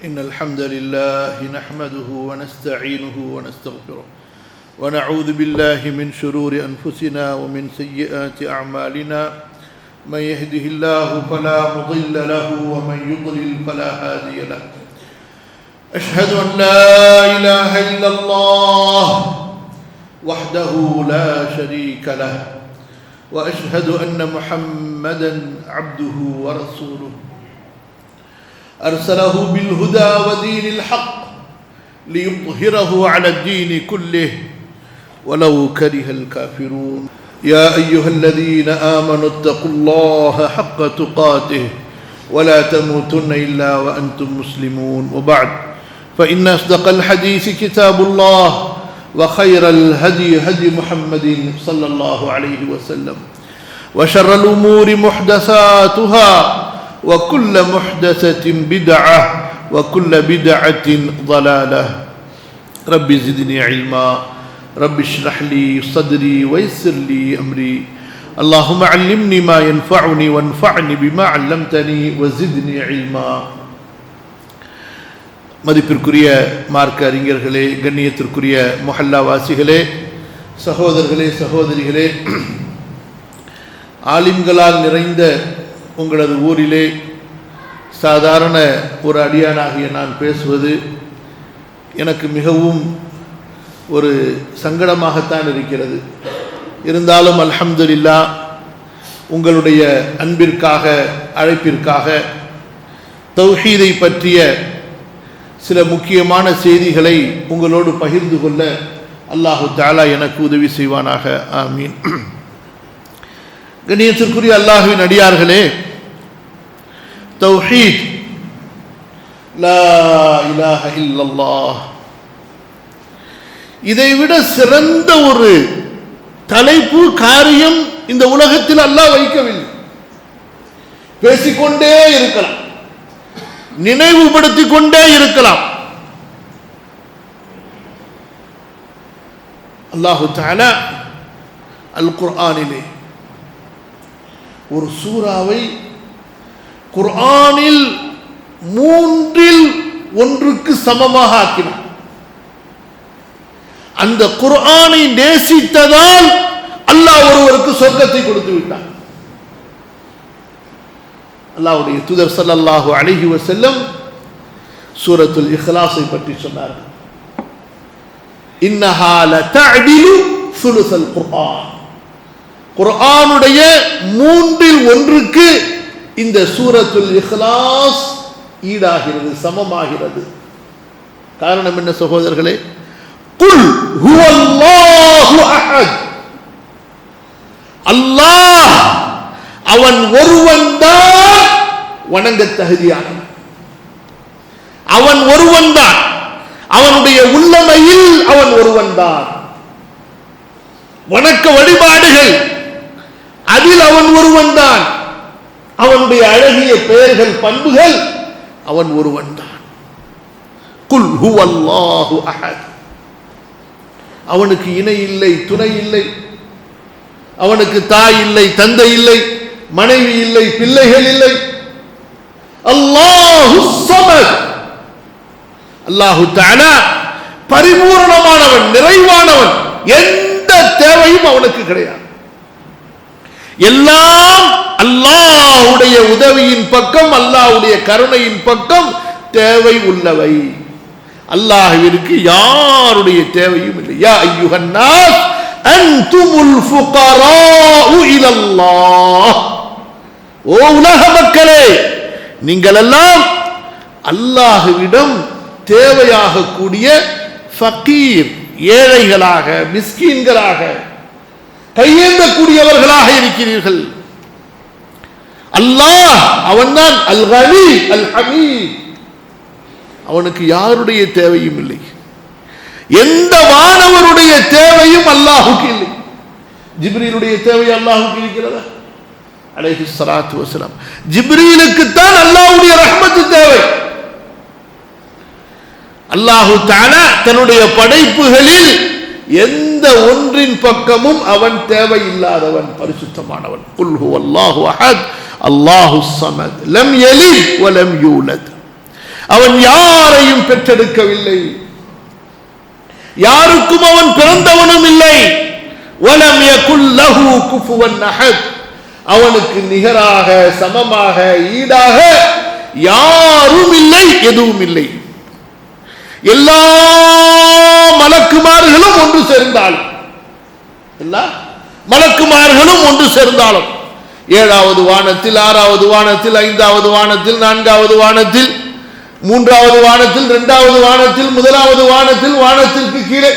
إن الحمد لله نحمده ونستعينه ونستغفره ونعوذ بالله من شرور أنفسنا ومن سيئات أعمالنا من يهده الله فلا مضل له ومن يضلل فلا هادي له أشهد أن لا إله إلا الله وحده لا شريك له وأشهد أن محمدا عبده ورسوله أرسله بالهدى ودين الحق ليظهره على الدين كله ولو كره الكافرون يا أيها الذين آمنوا اتقوا الله حق تقاته ولا تموتن إلا وأنتم مسلمون وبعد فإن أصدق الحديث كتاب الله وخير الهدي هدي محمد صلى الله عليه وسلم وشر الأمور محدثاتها وكل محدثة بدعة وكل بدعة ضلالة رب زدني علما رب اشرح لي صدري ويسر لي أمري اللهم علمني ما ينفعني وانفعني بما علمتني وزدني علما. மதிப்பிற்குரிய மார்க்க அறிஞர்களே, கண்ணியத்திற்குரிய முஹல்லாவாசிகளே, சகோதரர்களே, சகோதரிகளே, ஆலிம்களால் நிறைந்த உங்களது ஊரிலே சாதாரண ஒரு அடியானாகிய நான் பேசுவது எனக்கு மிகவும் ஒரு சங்கடமாகத்தான் இருக்கிறது. இருந்தாலும் அல்ஹம்துலில்லாஹ் உங்களுடைய அன்பிற்காக, அழைப்பிற்காக தௌஹீதை பற்றிய சில முக்கியமான செய்திகளை உங்களோடு பகிர்ந்து கொள்ள அல்லாஹு தஆலா எனக்கு உதவி செய்வானாக. ஆமீன். கண்ணியத்திற்குரிய அல்லாஹ்வின் அடியார்களே, தௌஹீத், லா இலாஹ இல்லல்லாஹ், இதைவிட சிறந்த ஒரு தலைப்பு, காரியம் இந்த உலகத்தில் அல்லாஹ் வைக்கவில்லை. பேசிக்கொண்டே இருக்கலாம், நினைவுபடுத்திக் கொண்டே இருக்கலாம். அல்லாஹு தஆலா அல் குர்ஆனிலே ஒரு சூறாவை குர்ஆனில் 1/3 சமமாக ஆக்கினார். அந்த குர்ஆனை நேசித்ததால் அல்லாஹ் ஒருவருக்கு சொர்க்கத்தை கொடுத்து விட்டார். அல்லாஹ்வுடைய தூதர் ஸல்லல்லாஹு அலைஹி வஸல்லம் சூரத்துல் இக்லாஸை பற்றி சொன்னார்கள். இன்னஹா லதஅதிலு சுலுஸல் குர்ஆன், குர்ஆனுடைய 1/3 இந்த சூரத்துல் இக்லாஸ் ஈடாகிறது, சமமாகிறது. காரணம் என்ன சகோதரர்களே? குல் ஹுவல்லாஹு அஹத், அல்லாஹ் அவன் ஒருவன்தான் வணங்க தகுதியானவன். அவன் ஒருவன்தான், அவனுடைய உள்ளமையில் அவன் ஒருவன்தான். வணக்க வழிபாடுகள் அதில் அவன் ஒருவன்தான். அவனுடைய அழகிய பெயர்கள், பண்புகள், அவன் ஒருவன்தான். குல் ஹுவல்லாஹு அஹத், அவனுக்கு இணை இல்லை, துணை இல்லை. அவனுக்கு தாய் இல்லை, தந்தை இல்லை, மனைவி இல்லை, பிள்ளைகள் இல்லை. அல்லாஹு ஸமத், அல்லாஹு தஆலா பரிபூரணமானவன், நிறைவானவன். எந்த தேவையும் அவனுக்கு கிடையாது. எல்லாம் அல்லாஹ்வுடைய உதவியின் பக்கம், அல்லாஹ்வுடைய கருணையின் பக்கம் தேவை உள்ளவை. அல்லாஹ்விற்கு யாருடைய தேவையும் இல்லை. யா அய்யுஹன் நாஸ் அன்துமுல் ஃபுகராஉ இலல்லாஹ், ஓ உலக மக்களே, நீங்கள் எல்லாம் அல்லாஹ்விடம் தேவையாக கூடிய ஃபகீர், ஏழைகளாக, மிஸ்கீன்களாக, கையேந்தக்கூடியவர்களாக இருக்கிறீர்கள். அல்லாஹ் அவன்தான் அல் கனி அல் ஹமீத், அவனுக்கு யாருடைய தேவையும் இல்லை. எந்த வானவருடைய தேவையும் அல்லாஹுக்கு இல்லை. ஜிப்ரீலுடைய தேவை அல்லாஹுக்கு இருக்கிறதா? அலைஹிஸ்ஸலாத்து வஸலாம். ஜிப்ரீலுக்கு தான் அல்லாஹ்வுடைய ரஹ்மத் தேவை. அல்லாஹு தஆலா தன்னுடைய படைப்புகளில் எந்த ஒன்றின் பக்கமும் அவன் தேவையில்லாதவன், பரிசுத்தமானவன். குல் ஹுவல்லாஹு அஹத் அல்லாஹு ஸமத் லம் யலித் வ லம் யூலத். அவன் யாரையும் பெற்றெடுக்கவில்லை, யாருக்கும் அவன் பிறந்தவனும் இல்லை. வலம் யகுல் லஹு குஃபுவன் அஹத், அவனுக்கு நிகராக சமமாக ஈடாக யாரும் இல்லை, எதுவும் இல்லை. எல்லா மலக்குமார்களும் ஒன்று சேர்ந்தாலும், எல்லா மலக்குமார்களும் ஒன்று சேர்ந்தாலும், 7வது வானத்தில், 6வது வானத்தில், 5வது வானத்தில், 4வது வானத்தில், 3வது வானத்தில், 2வது வானத்தில், 1வது வானத்தில், வானத்திற்கு கீழே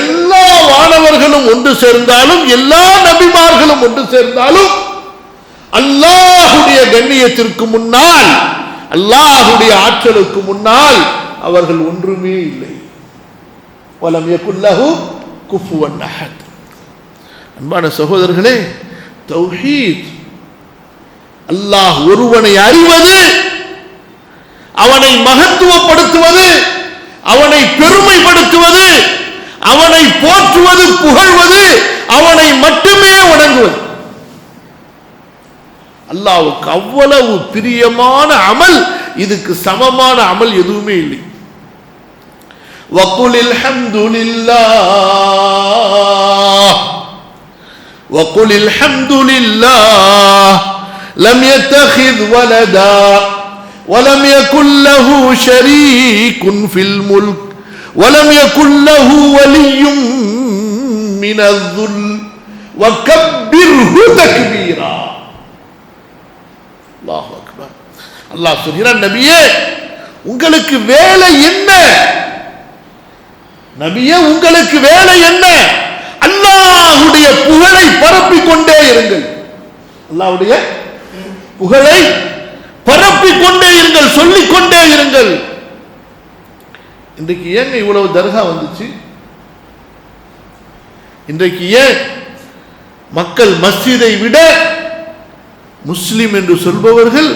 எல்லா வானவர்களும் ஒன்று சேர்ந்தாலும், எல்லா நபிமார்களும் ஒன்று சேர்ந்தாலும், அல்லாஹ்வுடைய கண்ணியத்திற்கு முன்னால், அல்லாஹ்வுடைய ஆற்றலுக்கு முன்னால் அவர்கள் ஒன்றுமே இல்லை. வலம் யகுல் லஹு குஃபுவன் அஹத். அன்பான சகோதரர்களே, தௌஹீத், அல்லாஹ் ஒருவனை அறிவது, அவனை மகத்துவப்படுத்துவது, அவனை பெருமைப்படுத்துவது, அவனை போற்றுவது, புகழ்வது, அவனை மட்டுமே வணங்குவது, அல்லாஹ்வுக்கு அவ்வளவு பிரியமான அமல். இதுக்கு சமமான அமல் எதுவுமே இல்லை. வகுலில் ஹம்துலில்லாஹ், வகுலில் ஹம்துலில்லாஹ் லம் யத்தகித் வலதா வலம் யகுல் லஹு ஷரீகுன் ஃபில் முல்க் வலம் யகுல் லஹு வலிய்யும் மினல் ذுல் வகப்பிர்ஹு தக்பீரா. அல்லாஹ் அக்பர். அல்லாஹ் சொல்கிறான், நபியே உங்களுக்கு வேலை என்ன? நபியே உங்களுக்கு வேலை என்ன? அல்லாஹ்வுடைய புகழை பரப்பிக் கொண்டே இருங்கள், அல்லாஹ்வுடைய புகழை பரப்பிக் கொண்டே இருங்கள், சொல்லிக் கொண்டே இருங்கள். இன்றைக்கு ஏங்க இவ்வளவு தர்கா வந்துச்சு? இன்றைக்கு ஏன் மக்கள் மஸ்ஜிதை விட முஸ்லிம் என்று சொல்பவர்கள்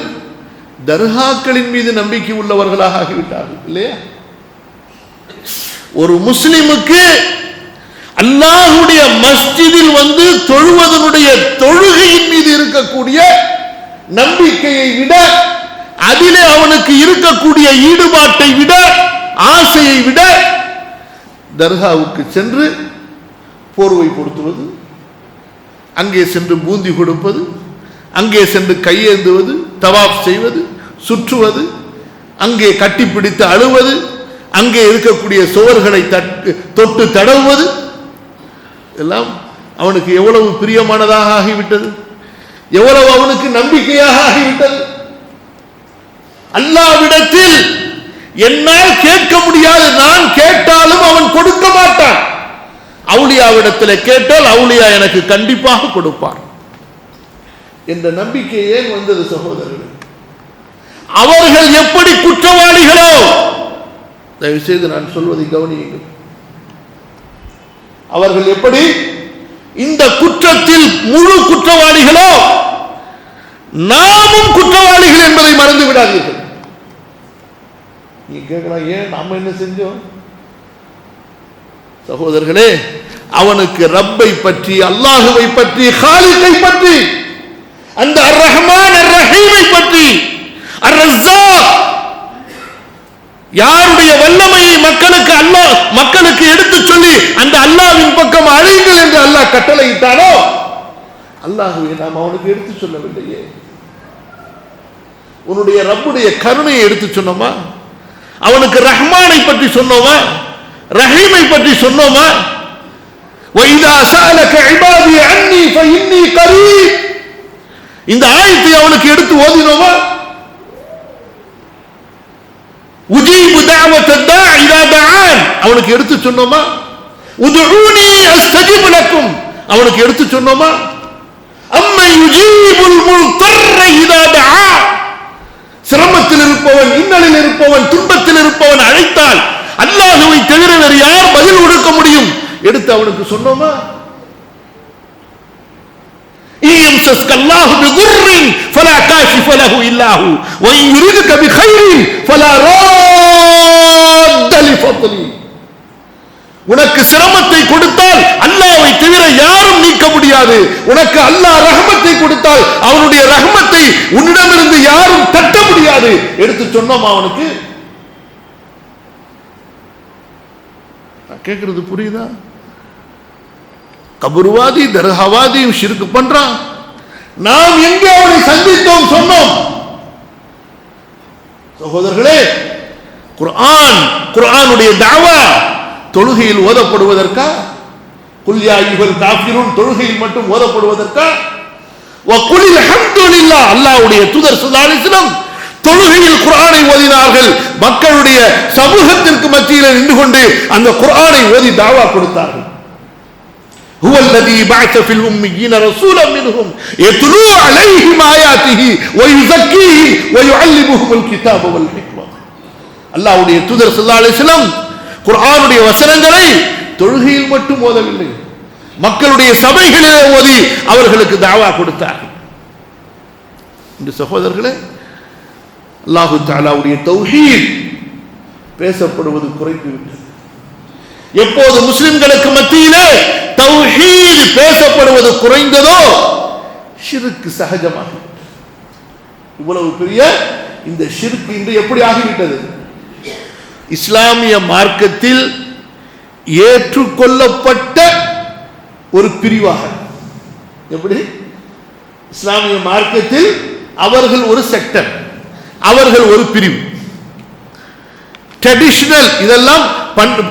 தர்காக்களின் மீது நம்பிக்கை உள்ளவர்களாக ஆகிவிட்டார்கள் இல்லையா? ஒரு முஸ்லிமுக்கு அல்லாஹ்வுடைய மஸ்ஜிதில் வந்து தொழுவதனுடைய தொழுகையின் மீது இருக்கக்கூடிய நம்பிக்கையை விட, அதிலே அவனுக்கு இருக்கக்கூடிய ஈடுபாட்டை விட, ஆசையை விட, தர்காவுக்கு சென்று போர்வை கொடுத்துவது, அங்கே சென்று பூந்தி கொடுப்பது, அங்கே சென்று கையேந்துவது, தவாப் செய்வது, சுற்றுவது, அங்கே கட்டிப்பிடித்து அழுவது, அங்கே இருக்கக்கூடிய சுவர்களை தொட்டு தடவுவது எல்லாம் அவனுக்கு எவ்வளவு பிரியமானதாக ஆகிவிட்டது, எவ்வளவு அவனுக்கு நம்பிக்கையாக ஆகிவிட்டது. அல்லாஹ்விடத்தில் என்னால் கேட்க முடியாது, நான் கேட்டாலும் அவன் கொடுக்க மாட்டான். அவுலியாவிடத்தில் கேட்டால் அவுலியா எனக்கு கண்டிப்பாக கொடுப்பார் என்ற நம்பிக்கை ஏன் வந்தது சகோதரர்கள்? அவர்கள் எப்படி குற்றவாளிகளோ, தயவு செய்து நான் சொல்வதை கவனியுங்கள், அவர்கள் எப்படி இந்த குற்றத்தில் முழு குற்றவாளிகளோ, நாமும் குற்றவாளிகள் என்பதை மறந்து விடாதீர்கள். நீங்க கேட்கலாம், ஏன் நாம என்ன செஞ்சோம்? சகோதரர்களே, அவனுக்கு ரப்பை பற்றி, அல்லாஹுவை பற்றி, காலிகை பற்றி, அந்த அர் ரஹ்மான் அர் ரஹீமை பற்றி, அர் ரஸாக் யாருடைய வல்லமையை மக்களுக்கு எடுத்து சொல்லி அந்த அல்லாஹ்வின் பக்கம் அழைங்கள் என்று அல்லாஹ் கட்டளையிட்டானோ, அல்லாஹ்வை நாம் அவனுக்கு எடுத்து சொல்லவில்லையே. உன்னுடைய ரப்புடைய கருணையை எடுத்து சொன்னோமா? அவனுக்கு ரஹ்மானை பற்றி சொன்னோமா? ரஹீமை பற்றி சொன்னோமா? وَإِذَا سَأَلَكَ عِبَادِي عَنِّي فَإِنِّي قَرِيبٌ இந்த ஆயத்தை அவனுக்கு எடுத்து ஓதினோமா? உஜீபு دعوة الداع إذا دعان அவனுக்கு எடுத்து சொன்னோமா? உதுஊனி அஸ்தஜிப் லக்கும் அவனுக்கு எடுத்து சொன்னோமா? அம்மை யுஜீபுல் முல்தர்ர இதா தஆ சிரமத்தில் இருப்பவன், இன்னலில் இருப்பவன், துன்பத்தில் இருப்பவன் அழைத்தால் அல்லாஹ்வை தவிர வேறு யார் பதில் கொடுக்க முடியும்? எடுத்து அவனுக்கு சொன்னோமா? يمسسك الله بضر فلا كاشف له الا هو وان يريدك بخير فلا راد لفضله உனக்கு சிரமத்தை கொடுத்தால் அல்லாஹ்வை தவிர யாரும் நீக்க முடியாது. உனக்கு அல்லாஹ் ரஹ்மத்தை கொடுத்தால் அவனுடைய ரஹ்மத்தை உன்னிடமிருந்து யாரும் தட்ட முடியாது. எடுத்து சொன்னோமா அவனுக்கு? கேட்கறது புரியுதா? கபருவாதி தர்ஹவாதியும் ஷிர்க் பண்றான். நாம் எங்கே அவனை சந்தித்தோம் சொன்னோம்? சகோதரர்களே, குர்ஆனுடைய தாவா தொழுகையில் ஓதப்படுவதற்கா? குல் யா அய்யுஹல் காஃபிரூன் தொழுகையில் மட்டும் ஓதப்படுவதற்கா? வ குலில் ஹம்துலில்லாஹ் அல்லாஹ்வுடைய தூதர் ஸல்லல்லாஹு அலைஹி வஸல்லம் தொழுகையில் குர்ஆனை ஓதினார்கள். மக்களுடைய சமூகத்திற்கு மத்தியில் நின்று கொண்டு அந்த குர்ஆனை ஓதி தாவா கொடுத்தார்கள். هو الذي بعث في الأميين رسولا منهم يتلو عليهم آياته ويزكيهم ويعلمهم الكتاب والحكمة. அல்லாஹ்வுடைய தூதர் ஸல்லல்லாஹு அலைஹி வஸல்லம் குர்ஆனுடைய வசனங்களை தொழுகையில் மட்டும் ஓதவில்லை, மக்களுடைய சபைகளிலே ஓதி அவர்களுக்கு தாவா கொடுத்தார்கள். இந்த சகோதரர்களே, அல்லாஹு தஆலாவுடைய தௌஹீத் பேசப்படுவது குறைந்து விட்டது. எப்போது முஸ்லிம்களுக்கு மத்தியிலே தௌஹீத் பேசப்படுவது குறைந்ததோ ஷிர்க் சகஜமாக இவ்வளவு பெரிய இந்த ஷிர்க் இன்று எப்படி ஆகிவிட்டது? இஸ்லாமிய மார்க்கத்தில் ஏற்றுக்கொள்ளப்பட்ட ஒரு பிரிவாக, எப்படி இஸ்லாமிய மார்க்கத்தில் அவர்கள் ஒரு செக்டர், அவர்கள் ஒரு பிரிவு, ட்ரெடிஷனல், இதெல்லாம்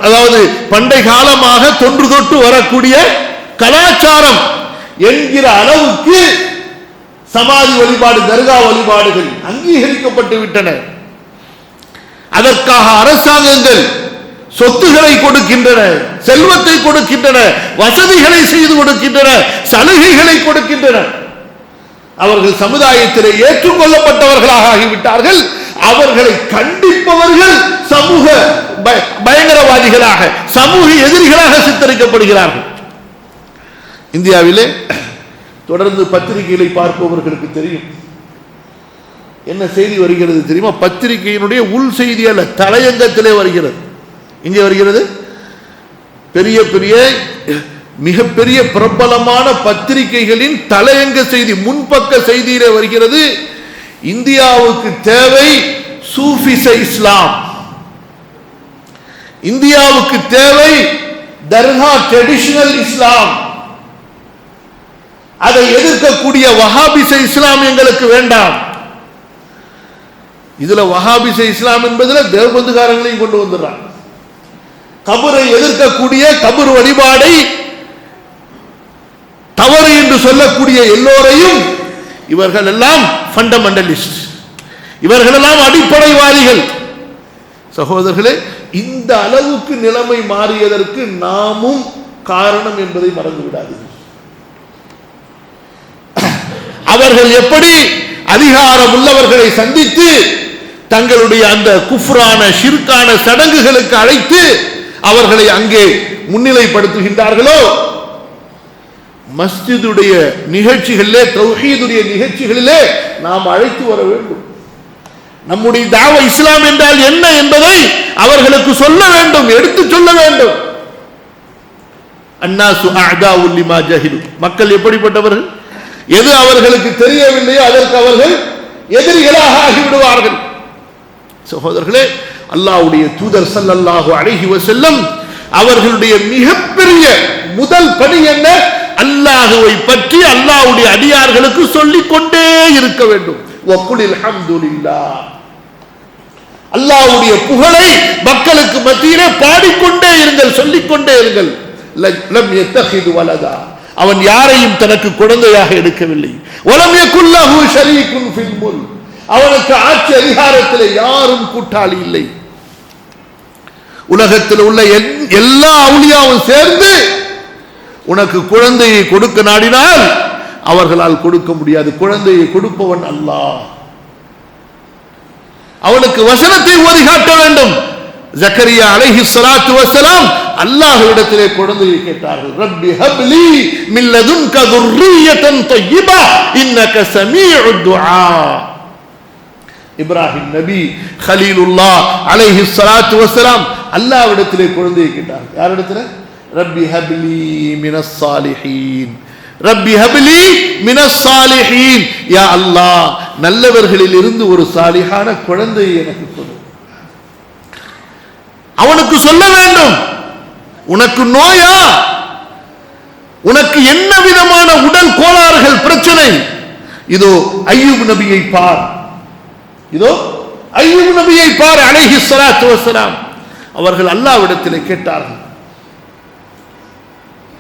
அதாவது பண்டை காலமாக தொன்று தொட்டு வரக்கூடிய கலாச்சாரம் என்கிற அளவுக்கு சமாதி வழிபாடு, தர்கா வழிபாடுகள் அங்கீகரிக்கப்பட்டு விட்டன. அதற்காக அரசாங்கங்கள் சொத்துக்களை கொடுக்கின்றன, செல்வத்தை கொடுக்கின்றன, வசதிகளை செய்து கொடுக்கின்றன, சலுகைகளை கொடுக்கின்றன. அவர்கள் சமுதாயத்திலே ஏற்றுக்கொள்ளப்பட்டவர்களாக ஆகிவிட்டார்கள். அவர்களை கண்டிப்பவர்கள் சமூக பயங்கரவாதிகளாக, சமூக எதிரிகளாக சித்தரிக்கப்படுகிறார்கள். இந்தியாவிலே தொடர்ந்து பத்திரிகைகளை பார்ப்பவர்களுக்கு தெரியும் என்ன செய்தி வருகிறது தெரியுமா? பத்திரிகையினுடைய உள் செய்தி அல்ல, தலையங்கத்திலே வருகிறது. இங்கே வருகிறது, பெரிய பெரிய மிகப்பெரிய பிரபலமான பத்திரிகைகளின் தலையங்க செய்தி, முன்பக்க செய்தியிலே வருகிறது, இந்தியாவுக்கு தேவை சூஃபிச இஸ்லாம், இந்தியாவுக்கு தேவை தர்கா ட்ரெடிஷனல் இஸ்லாம், அதை எதிர்க்கக்கூடிய வஹாபிச இஸ்லாம் எங்களுக்கு வேண்டாம். இதுல வஹாபிச இஸ்லாம் என்பதுல தேவபந்துகாரங்களையும் கொண்டு வந்துடுறாங்க. கபரை எதிர்க்கக்கூடிய, கபர் வழிபாடை தவறு என்று சொல்லக்கூடிய எல்லோரையும், இவர்கள் எல்லாம் ஃபண்டமெண்டலிஸ்ட், இவர்கள் எல்லாம் அடிப்படைவாதிகள். சகோதரர்களே, இந்த அளவுக்கு நிலைமை மாறியதற்கு நாமும் காரணம் என்பதை மறந்து விடாதீர்கள். அவர்கள் எப்படி அதிகாரம் உள்ளவர்களை சந்தித்து தங்களுடைய அந்த குஃப்ரான ஷிர்கான சடங்குகளுக்கு அழைத்து அவர்களை அங்கே முன்னிலைப்படுத்துகின்றார்களோ, மஸ்ஜிதுடைய நிகழ்ச்சிகளிலே, தௌஹீதுடைய நிகழ்ச்சிகளிலே நாம் அழைத்து வர வேண்டும். நம்முடைய தாவா இஸ்லாம் என்றால் என்ன என்பதை அவர்களுக்கு சொல்ல வேண்டும், எடுத்து சொல்ல வேண்டும். அன்னாசு அஅதாஉ லிமா ஜஹிலு, மக்கள் எப்படிப்பட்டவர்கள்? எது அவர்களுக்கு தெரியவில்லையோ அதற்கு அவர்கள் எதிரிகளாக ஆகிவிடுவார்கள். சகோதரர்களே, அல்லாஹ்வுடைய தூதர் ஸல்லல்லாஹு அலைஹி வஸல்லம் அவர்களுடைய மிகப்பெரிய முதல் பணி என்ன? அல்லாஹ்வை பற்றி அல்லாஹ்வுடைய அடியார்களுக்கு சொல்லிக் கொண்டே இருக்க வேண்டும். வகுலில் ஹம்துலில்லாஹ், அல்லாஹ்வுடைய புகழை மக்களுக்கு மத்தியிலே பாடிக்கொண்டே இருங்கள், சொல்லிக்கொண்டே இருங்கள். லம் யத்தஹிது வலதா, அவன் யாரையும் தனக்கு குழந்தையாக எடுக்கவில்லை. வலம் யகுல் லஹு ஷரீகுன் ஃபில் முல்க், அவனுக்கு ஆட்சி அதிகாரத்தில் யாரும் கூட்டாளி இல்லை. உலகத்தில் உள்ள எல்லா அவுலியாவும் சேர்ந்து உனக்கு குழந்தையை கொடுக்க நாடினால் அவர்களால் கொடுக்க முடியாது. குழந்தையை கொடுப்பவன் அல்லாஹ். அவனுக்கு வசனத்தை ஓதி காட்ட வேண்டும். ஜக்கரியா அலைஹி ஸலாத்து வஸலாம் அல்லாஹ்விடத்திலே குழந்தையை கேட்டார்கள். ரப்பி ஹப்லி மின் லதுன்க ذُرِّيَّةً طَيِّبَةً இன்னக ஸமீஉத் துஆ. இப்ராஹிம் நபி கலீலுல்லாஹ் அலைஹி ஸலாத்து வஸலாம் அல்லாஹ்விடத்திலே குழந்தையை கேட்டார்கள். யாரிடத்திலே? ரப்பி ஹப்லி மினஸ் ஸாலிஹீன், ரப்பி ஹப்லி மினஸ் ஸாலிஹீன், யா அல்லாஹ் நல்லவர்களில் இருந்து ஒரு சாலிஹான குழந்தையை எனக்கு கொடு. அவனுக்கு சொல்ல வேண்டும். உனக்கு நோயா? உனக்கு என்ன விதமான உடல் கோளாறுகள் பிரச்சனை? இதோ அய்யூப் நபியை பார், இதோ அய்யூப் நபியை பார் அலைஹி ஸலாத்து வஸலாம். அவர்கள் அல்லாஹ்விடத்திலே கேட்டார்கள்,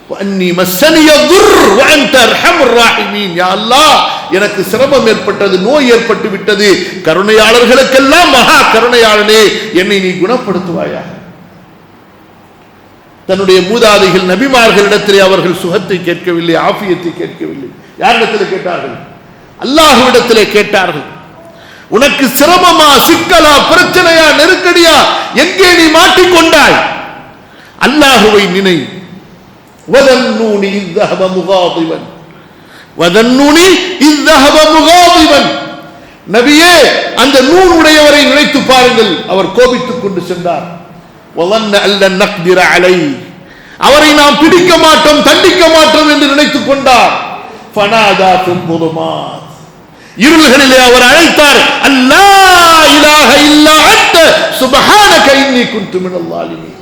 வன்னி மஸ்ஸனிய துர் வ அன்த அர்ஹமுர் ராஹிமீன். யா அல்லாஹ், எனக்கு சிரமம் ஏற்பட்டது, நோய் ஏற்பட்டு விட்டது, கருணையாளர்களுக்கெல்லாம் மகா கருணையாளனே, என்னை நீ குணப்படுத்துவாயா? தன்னுடைய மூதாதைகள் நபிமார்களிடத்திலே அவர்கள் சுகத்தை கேட்கவில்லை, ஆஃபியத்தை கேட்கவில்லை. யாரிடத்தில் கேட்டார்கள்? அல்லாஹ்விடத்திலே கேட்டார்கள். உனக்கு சிரமமா, சிக்கலா, பிரச்சனையா, நெருக்கடியா, எங்கே நீ மாட்டிக்கொண்டாய்? அல்லாஹுவை நினை. வதன்னூனி இذ ذهب مغاضبا வதன்னூனி இذ ذهب مغاضبا. நபியே, அந்த நூன் உடையவரை நினைத்து பாருங்கள், அவர் கோபித்துக் கொண்டு சென்றார். வظن ان لن نقدر عليه, அவரை நாம் பிடிக்க மாட்டோம், தண்டிக்க மாட்டோம் என்று நினைத்துக் கொண்டார். فنادى في الظلمات, இருள்களிலே அவர் அழைத்தார், அல்லா இலாஹ இல்லா அன்த சுப்ஹானக இன்னி குன்து மினல் ஸாலிமீன்.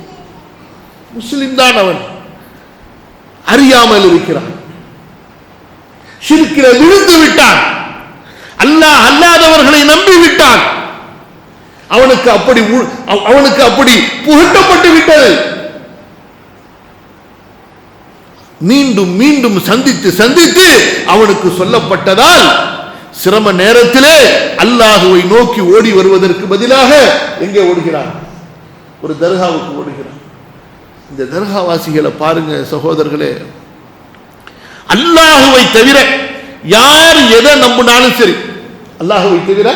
முஸ்லிம் தான் அவன், அறியாமல் இருக்கிறான், ஷிர்கிலே விழுந்து விட்டான், அல்லாஹ் அல்லாதவர்களை நம்பி விட்டான். அவனுக்கு அப்படி புகட்டப்பட்டு விட்டது. மீண்டும் மீண்டும் சந்தித்து சந்தித்து அவனுக்கு சொல்லப்பட்டதால் சிரம நேரத்திலே அல்லாஹுவை நோக்கி ஓடி வருவதற்கு பதிலாக எங்கே ஓடுகிறான்? ஒரு தர்காவுக்கு ஓடுகிறான். இந்த தர்காவாசிகளை பாருங்க சகோதரர்களே, அல்லாஹுவை தவிர யார் எதை நம்பினாலும் சரி, அல்லாஹுவை தவிர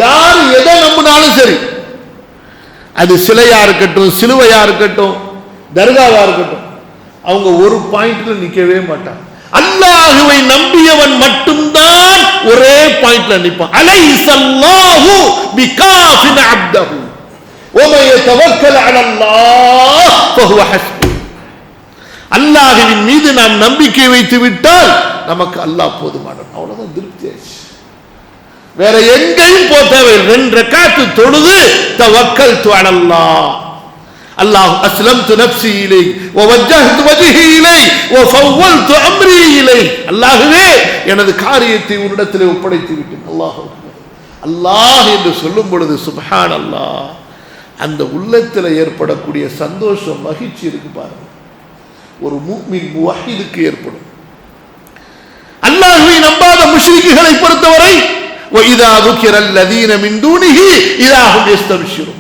யார் எதை நம்பினாலும் சரி, அது சிலையா இருக்கட்டும், சிலுவையா இருக்கட்டும், தர்காவா இருக்கட்டும், அவங்க ஒரு பாயிண்ட்ல நிக்கவே மாட்டாங்க. அல்லாஹுவை நம்பியவன் மட்டும்தான் ஒரே பாயிண்ட்ல நிற்பான். அலைஸல்லாஹு பிகாஃபின் அப்தஹு வமன் யதவக்கல் அலல்லாஹ் ஃபஹுவ ஹஸ்பு. அல்லாஹ்வின் மீது நாம் நம்பிக்கை வைத்து விட்டால் நமக்கு அல்லாஹ் போதுமானவன், அவ்வளவுதான், திருப்தி ஆச்சு. வேற எங்கேயும் போக தேவையில்லை. 2 ரக்காத்து தொழுது தவக்கல்து அலல்லாஹ், அல்லாஹ் அஸ்லம்து நஃப்ஸி இலைக் வ வஜ்ஜஹ்து வஜ்ஹி இலைக் வ ஃபவ்வல்து அம்ரி இலைக். அல்லாஹ்வே, எனது காரியத்தை உன்னிடத்திலே ஒப்படைத்து விட்டேன். அல்லாஹ் அல்லாஹ் என்று சொல்லும் பொழுது சுப்ஹானல்லாஹ், அந்த உள்ளத்தில் ஏற்படக்கூடிய சந்தோஷம், மகிழ்ச்சி இருக்கு பாருங்க, ஒரு முஃமின் முவஹ்ஹிதுக்கு ஏற்படும். அல்லாஹ்வை நம்பாத முஷ்ரிக்குகளை பொறுத்தவரை وَإِذَا ذُكِرَ الَّذِينَ مِن دُونِهِ إِذَا هُمْ يَسْتَبْشِرُونَ.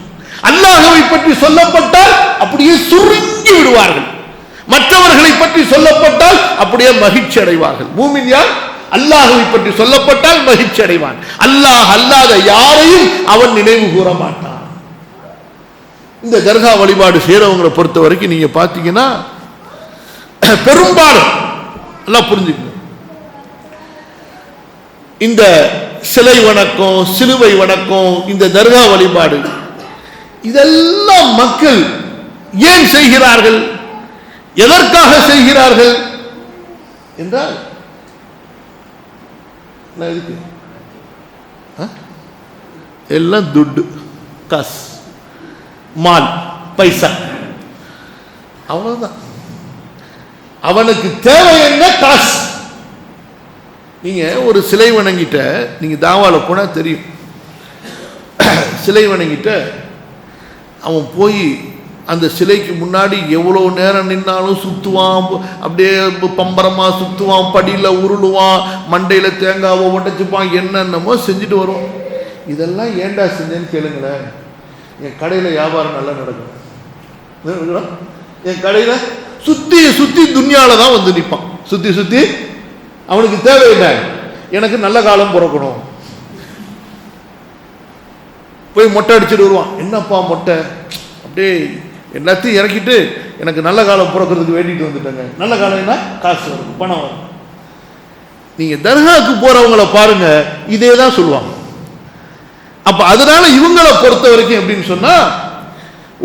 அல்லாஹ்வை பற்றி சொல்லப்பட்டால் அப்படியே சுருங்கி விடுவார்கள், மற்றவர்களை பற்றி சொல்லப்பட்டால் அப்படியே மகிழ்ச்சி அடைவார்கள். மூமின் யார்? அல்லாஹ்வை பற்றி சொல்லப்பட்டால் மகிழ்ச்சி அடைவான். அல்லாஹ் அல்லாத யாரையும் அவன் நினைவு கூற மாட்டான். இந்த தர்கா வழிபாடு செய்யறவங்களை பொறுத்த வரைக்கும் நீங்க பாத்தீங்கன்னா பெரும்பாலும் எல்லாம் புரிஞ்சுக்கணும், இந்த சிலை வணக்கம், சிலுவை வணக்கம், இந்த தர்கா வழிபாடு, இதெல்லாம் மக்கள் ஏன் செய்கிறார்கள், எதற்காக செய்கிறார்கள் என்றால், எல்லாம் துட்டு, காசு, மால், பைசா, அவ்வளவுதான். அவனுக்கு தேவை என்ன? காசு. நீங்க ஒரு சிலை வணங்கிட்ட, நீங்க தாவால போனா தெரியும், சிலை வணங்கிட்ட அவன் போய் அந்த சிலைக்கு முன்னாடி எவ்வளோ நேரம் நின்னாலும் சுத்துவான், அப்படியே பம்பரமா சுத்துவான், படியில உருளுவான், மண்டையில தேங்காவை உடைச்சுப்பான், என்னென்னமோ செஞ்சுட்டு வருவான். இதெல்லாம் ஏண்டா செஞ்சேன்னு கேளுங்களேன். என் கடையில வியாபாரம் நல்லா நடக்கும், என் கடையில சுத்தி சுத்தி துன்யால தான் வந்து நிற்பான், சுத்தி சுத்தி. அவனுக்கு தேவையில்லை, எனக்கு நல்ல காலம் பிறக்கணும். போய் மொட்டை அடிச்சுட்டு வருவான். என்னப்பா மொட்டை? அப்படியே எல்லாத்தையும் இறக்கிட்டு எனக்கு நல்ல காலம் பிறக்கிறதுக்கு வேண்டிட்டு வந்துட்டேங்க. நல்ல காலம் என்ன? காசு வரும், பணம் வரும். நீங்க தர்காவுக்கு போறவங்களை பாருங்க, இதே தான் சொல்லுவாங்க. அப்ப அதனால இவங்களை பொறுத்த வரைக்கும் எப்படின்னு சொன்னா,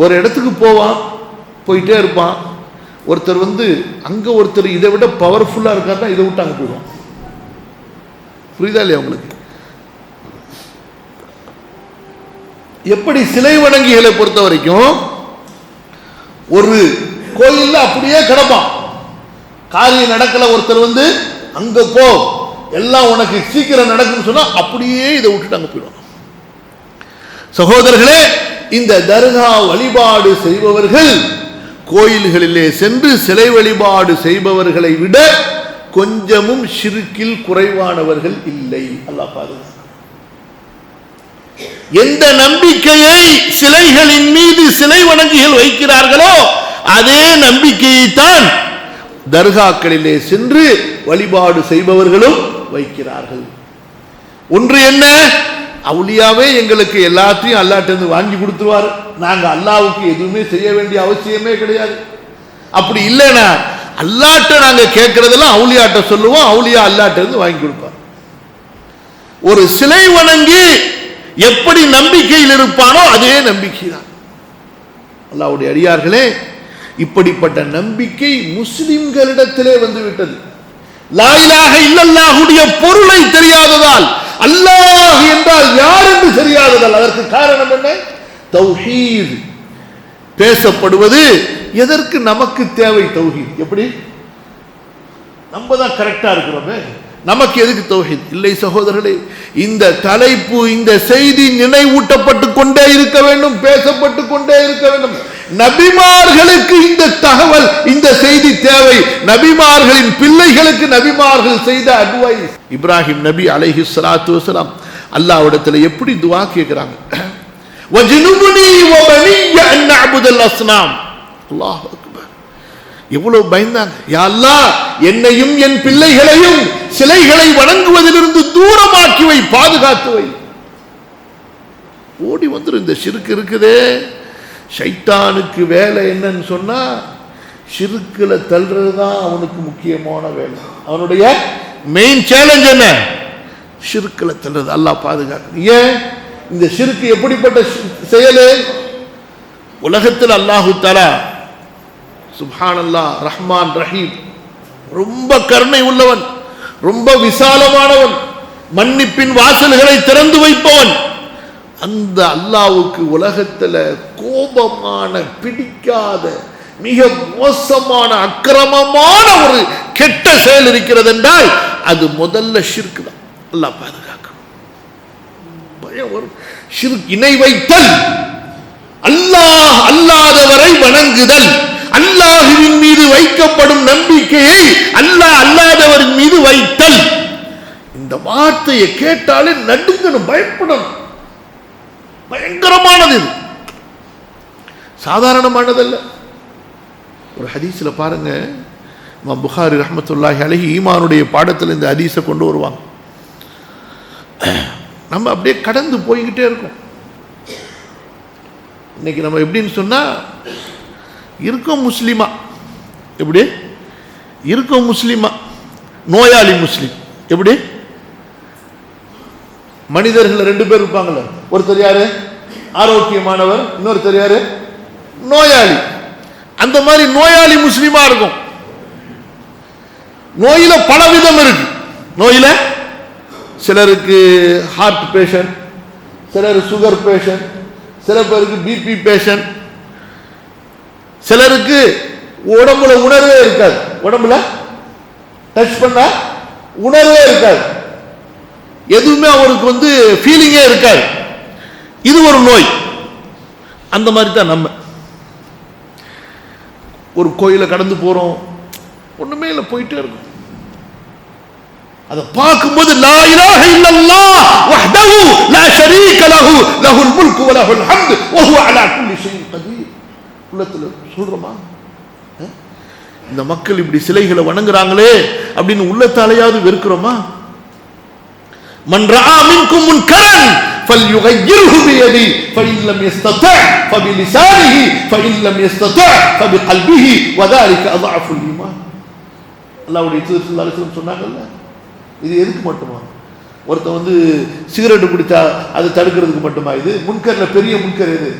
ஒரு இடத்துக்கு போவான், போயிட்டே இருப்பான். ஒருத்தர் வந்து அங்க ஒருத்தர் இதை விட பவர்ஃபுல்லா இருக்காருன்னா இதை விட்டு அங்க போயிடுவான். புரியுதா இல்லையா உங்களுக்கு? எப்படி சிலை வணங்கிகளை பொறுத்த வரைக்கும் ஒரு கோயில்ல அப்படியே கிடப்பான். காரியம் நடக்கல, ஒருத்தர் வந்து அங்க போ எல்லாம் உனக்கு சீக்கிரம் நடக்குன்னு சொன்னா அப்படியே இதை விட்டுட்டு அங்க போயிடுவாங்க. சகோதரர்களே, இந்த தர்கா வழிபாடு செய்பவர்கள் கோயில்களிலே சென்று சிலை வழிபாடு செய்பவர்களை விட கொஞ்சமும் ஷிர்கில் குறைவானவர்கள் இல்லை. அல்லாஹ் பாதுகாக்க. எந்த நம்பிக்கையை சிலைகளின் மீது சிலை வணங்கிகள் வைக்கிறார்களோ அதே நம்பிக்கையை தான் தர்காக்களிலே சென்று வழிபாடு செய்பவர்களும் வைக்கிறார்கள். ஒன்று என்ன, அவுலியாவே எங்களுக்கு எல்லாத்தையும் அல்லாஹ்ட்ட வாங்கி கொடுத்துருவார், நாங்க அல்லாஹ்வுக்கு எதுவுமே செய்ய வேண்டிய அவசியமே கிடையாது. அப்படி இல்லைன்னா அல்லாஹ்ட்ட நாங்க கேட்கறதெல்லாம் அவுலியாட்ட சொல்லுவோம், அவுலியா அல்லாஹ்ட்ட இருந்து வாங்கி கொடுப்பார். ஒரு சிலை வணங்கி எப்படி நம்பிக்கையில் இருப்பானோ அதே நம்பிக்கை தான். அல்லாஹ்வுடைய அடியார்களே, இப்படிப்பட்ட நம்பிக்கை முஸ்லிம்களிடத்திலே வந்து விட்டது. லா இலாஹ இல்லல்லாஹுடைய பொருளை தெரியாததால், அல்லாஹ் என்றால் யார் என்று தெரியாததால், அதற்கு காரணம் என்ன? தௌஹீத் பேசப்படுவது எதற்கு நமக்கு தேவை? தௌஹீத் எப்படி? நம்ம தான் கரெக்டா இருக்கிறோமே, நமக்கு எதுக்கு தௌஹீத்? இல்லை சகோதரர்களே, இந்த தலைப்பு, இந்த செய்தி நினைவூட்டப்பட்டு கொண்டே இருக்க வேண்டும், பேசப்பட்டு கொண்டே இருக்க வேண்டும். நபிமார்களுக்கு இந்த தகவல், இந்த செய்தி தேவை. நபிமார்களின் பிள்ளைகளுக்கு நபிமார்கள் செய்த அட்வைஸ். இப்ராஹிம் நபி அலைஹி ஸலாத்து வஸலாம் அல்லாஹ்விடத்தில் எப்படி துஆ கேக்குறாங்க? வஜ்னுபுனி வபனிய அன் நஅபுதல் அஸ்னாம். அல்லாஹ் அக்பர். எவ்வளவு பயந்தாங்க. யா அல்லாஹ், என்னையும் என் பிள்ளைகளையும் சிலைகளை வணங்குவதிலிருந்து தூரமாக்கி வை, பாதுகாத்து வை. ஓடி வந்துரும். இந்த ஷிர்க் இருக்குதே, ஷைத்தானுக்கு வேலை என்னன்னு சொன்னா ஷிர்க்குல தள்ளுறதுதான் அவனுக்கு முக்கியமான வேலை. அவனுடைய மெயின் சேலஞ்ச் என்ன? ஷிர்க்குல தள்ளுறது. அல்லாஹ் பாதுகாக்க. ஏன் இந்த ஷிர்க் எப்படிப்பட்ட செயல்? உலகத்தில் அல்லாஹு தஆலா சுப்ஹானல்லாஹ் ரஹ்மான் ரஹீம், ரொம்ப கருணை உள்ளவன், ரொம்ப விசாலமானவன், மன்னிப்பின் வாசல்களை திறந்து வைப்பவன். அந்த அல்லாஹ்வுக்கு உலகத்துல கோபமான, பிடிக்காத, மிக மோசமான, அக்கிரமமான ஒரு கெட்ட செயல் இருக்கிறது என்றால் அது முதல்ல ஷிர்க் தான். அல்லாஹ் பாதுகாக்கணும். பயம் வரும். ஷிர்க், இணை வைத்தல், அல்லாஹ் அல்லாதவரை வணங்குதல், அல்லாஹ்வின் மீது வைக்கப்படும் நம்பிக்கையை அல்லாஹ் அல்லாதவரின் மீது வைத்தல். இந்த வார்த்தையை கேட்டாலே நடுங்கணும், பயப்படணும். பயங்கரமானது, சாதாரணமானதல்ல. ஒரு ஹதீஸ்ல பாருங்க, இமாம் புகாரி ரஹ்மத்துல்லாஹி அலைஹி ஈமானுடைய பாடத்தில் இந்த ஹதீஸை கொண்டு வருவாங்க. நம்ம அப்படியே கடந்து போய்கிட்டே இருக்கோம். இன்னைக்கு நம்ம எப்படின்னு சொன்னா, இருக்கோம் முஸ்லிமா, எப்படி இருக்கோம் முஸ்லிமா, நோயாளி முஸ்லிம். எப்படி? மனிதர்கள் ரெண்டு பேர் இருப்பாங்கல்ல, ஒருத்தர் யாரு ஆரோக்கியமானவர், இன்னொருத்தர் யாரு நோயாளி. அந்த மாதிரி நோயாளி முஸ்லிமா இருக்கும். நோயில பல விதம் இருக்கு. நோயில சிலருக்கு ஹார்ட் பேஷண்ட், சிலர் சுகர் பேஷண்ட், சில பேருக்கு பிபி பேஷண்ட், சிலருக்கு உடம்புல உணர்வே இருக்காது, உடம்புல டச் பண்ண உணர்வே இருக்காது, எதுவுமே அவருக்கு வந்து ஃபீலிங்கே இருக்காது. இது ஒரு நோய். அந்த மாதிரி தான் நம்ம. ஒரு கோயிலை கடந்து போறோம், ஒண்ணுமே இல்லை, போயிட்டே இருக்கும். அதை பார்க்கும்போது லா இலாஹ இல்லல்லாஹ் வஹ்தஹு லா ஷரீக லஹு லஹுல் முல்கு வ லஹுல் ஹம்து வ ஹுவ அலா குல்லி ஷைஇன் கதீர். உள்ளத்துல சொல்றோமா? இந்த மக்கள் இப்படி சிலைகளை வணங்குறாங்களே அப்படின்னு உள்ளத்தாலையாவது வெறுக்கிறோமா? மன் ரஆ மின்கும் முன்கரன் ஃபல்யுகய்யிர்ஹு பியதி ஃபஇன் லம் யஸ்ததி' ஃபபிலிசானிஹி ஃபஇன் லம் யஸ்ததி' ஃபபிகல்பிஹி வதாலிக அضعஃபுல் ஈமான். அல்லாஹ்வுடைய தூதர் ஸல்லல்லாஹு அலைஹி வஸல்லம் சொன்னாங்கல்ல, இது எதுக்கு மட்டுமா? ஒருத்தன் வந்து சிகரெட் குடித்தா அதை தடுக்கிறதுக்கு மட்டுமா? இது முன்கர்ல பெரிய முன்கர் எது?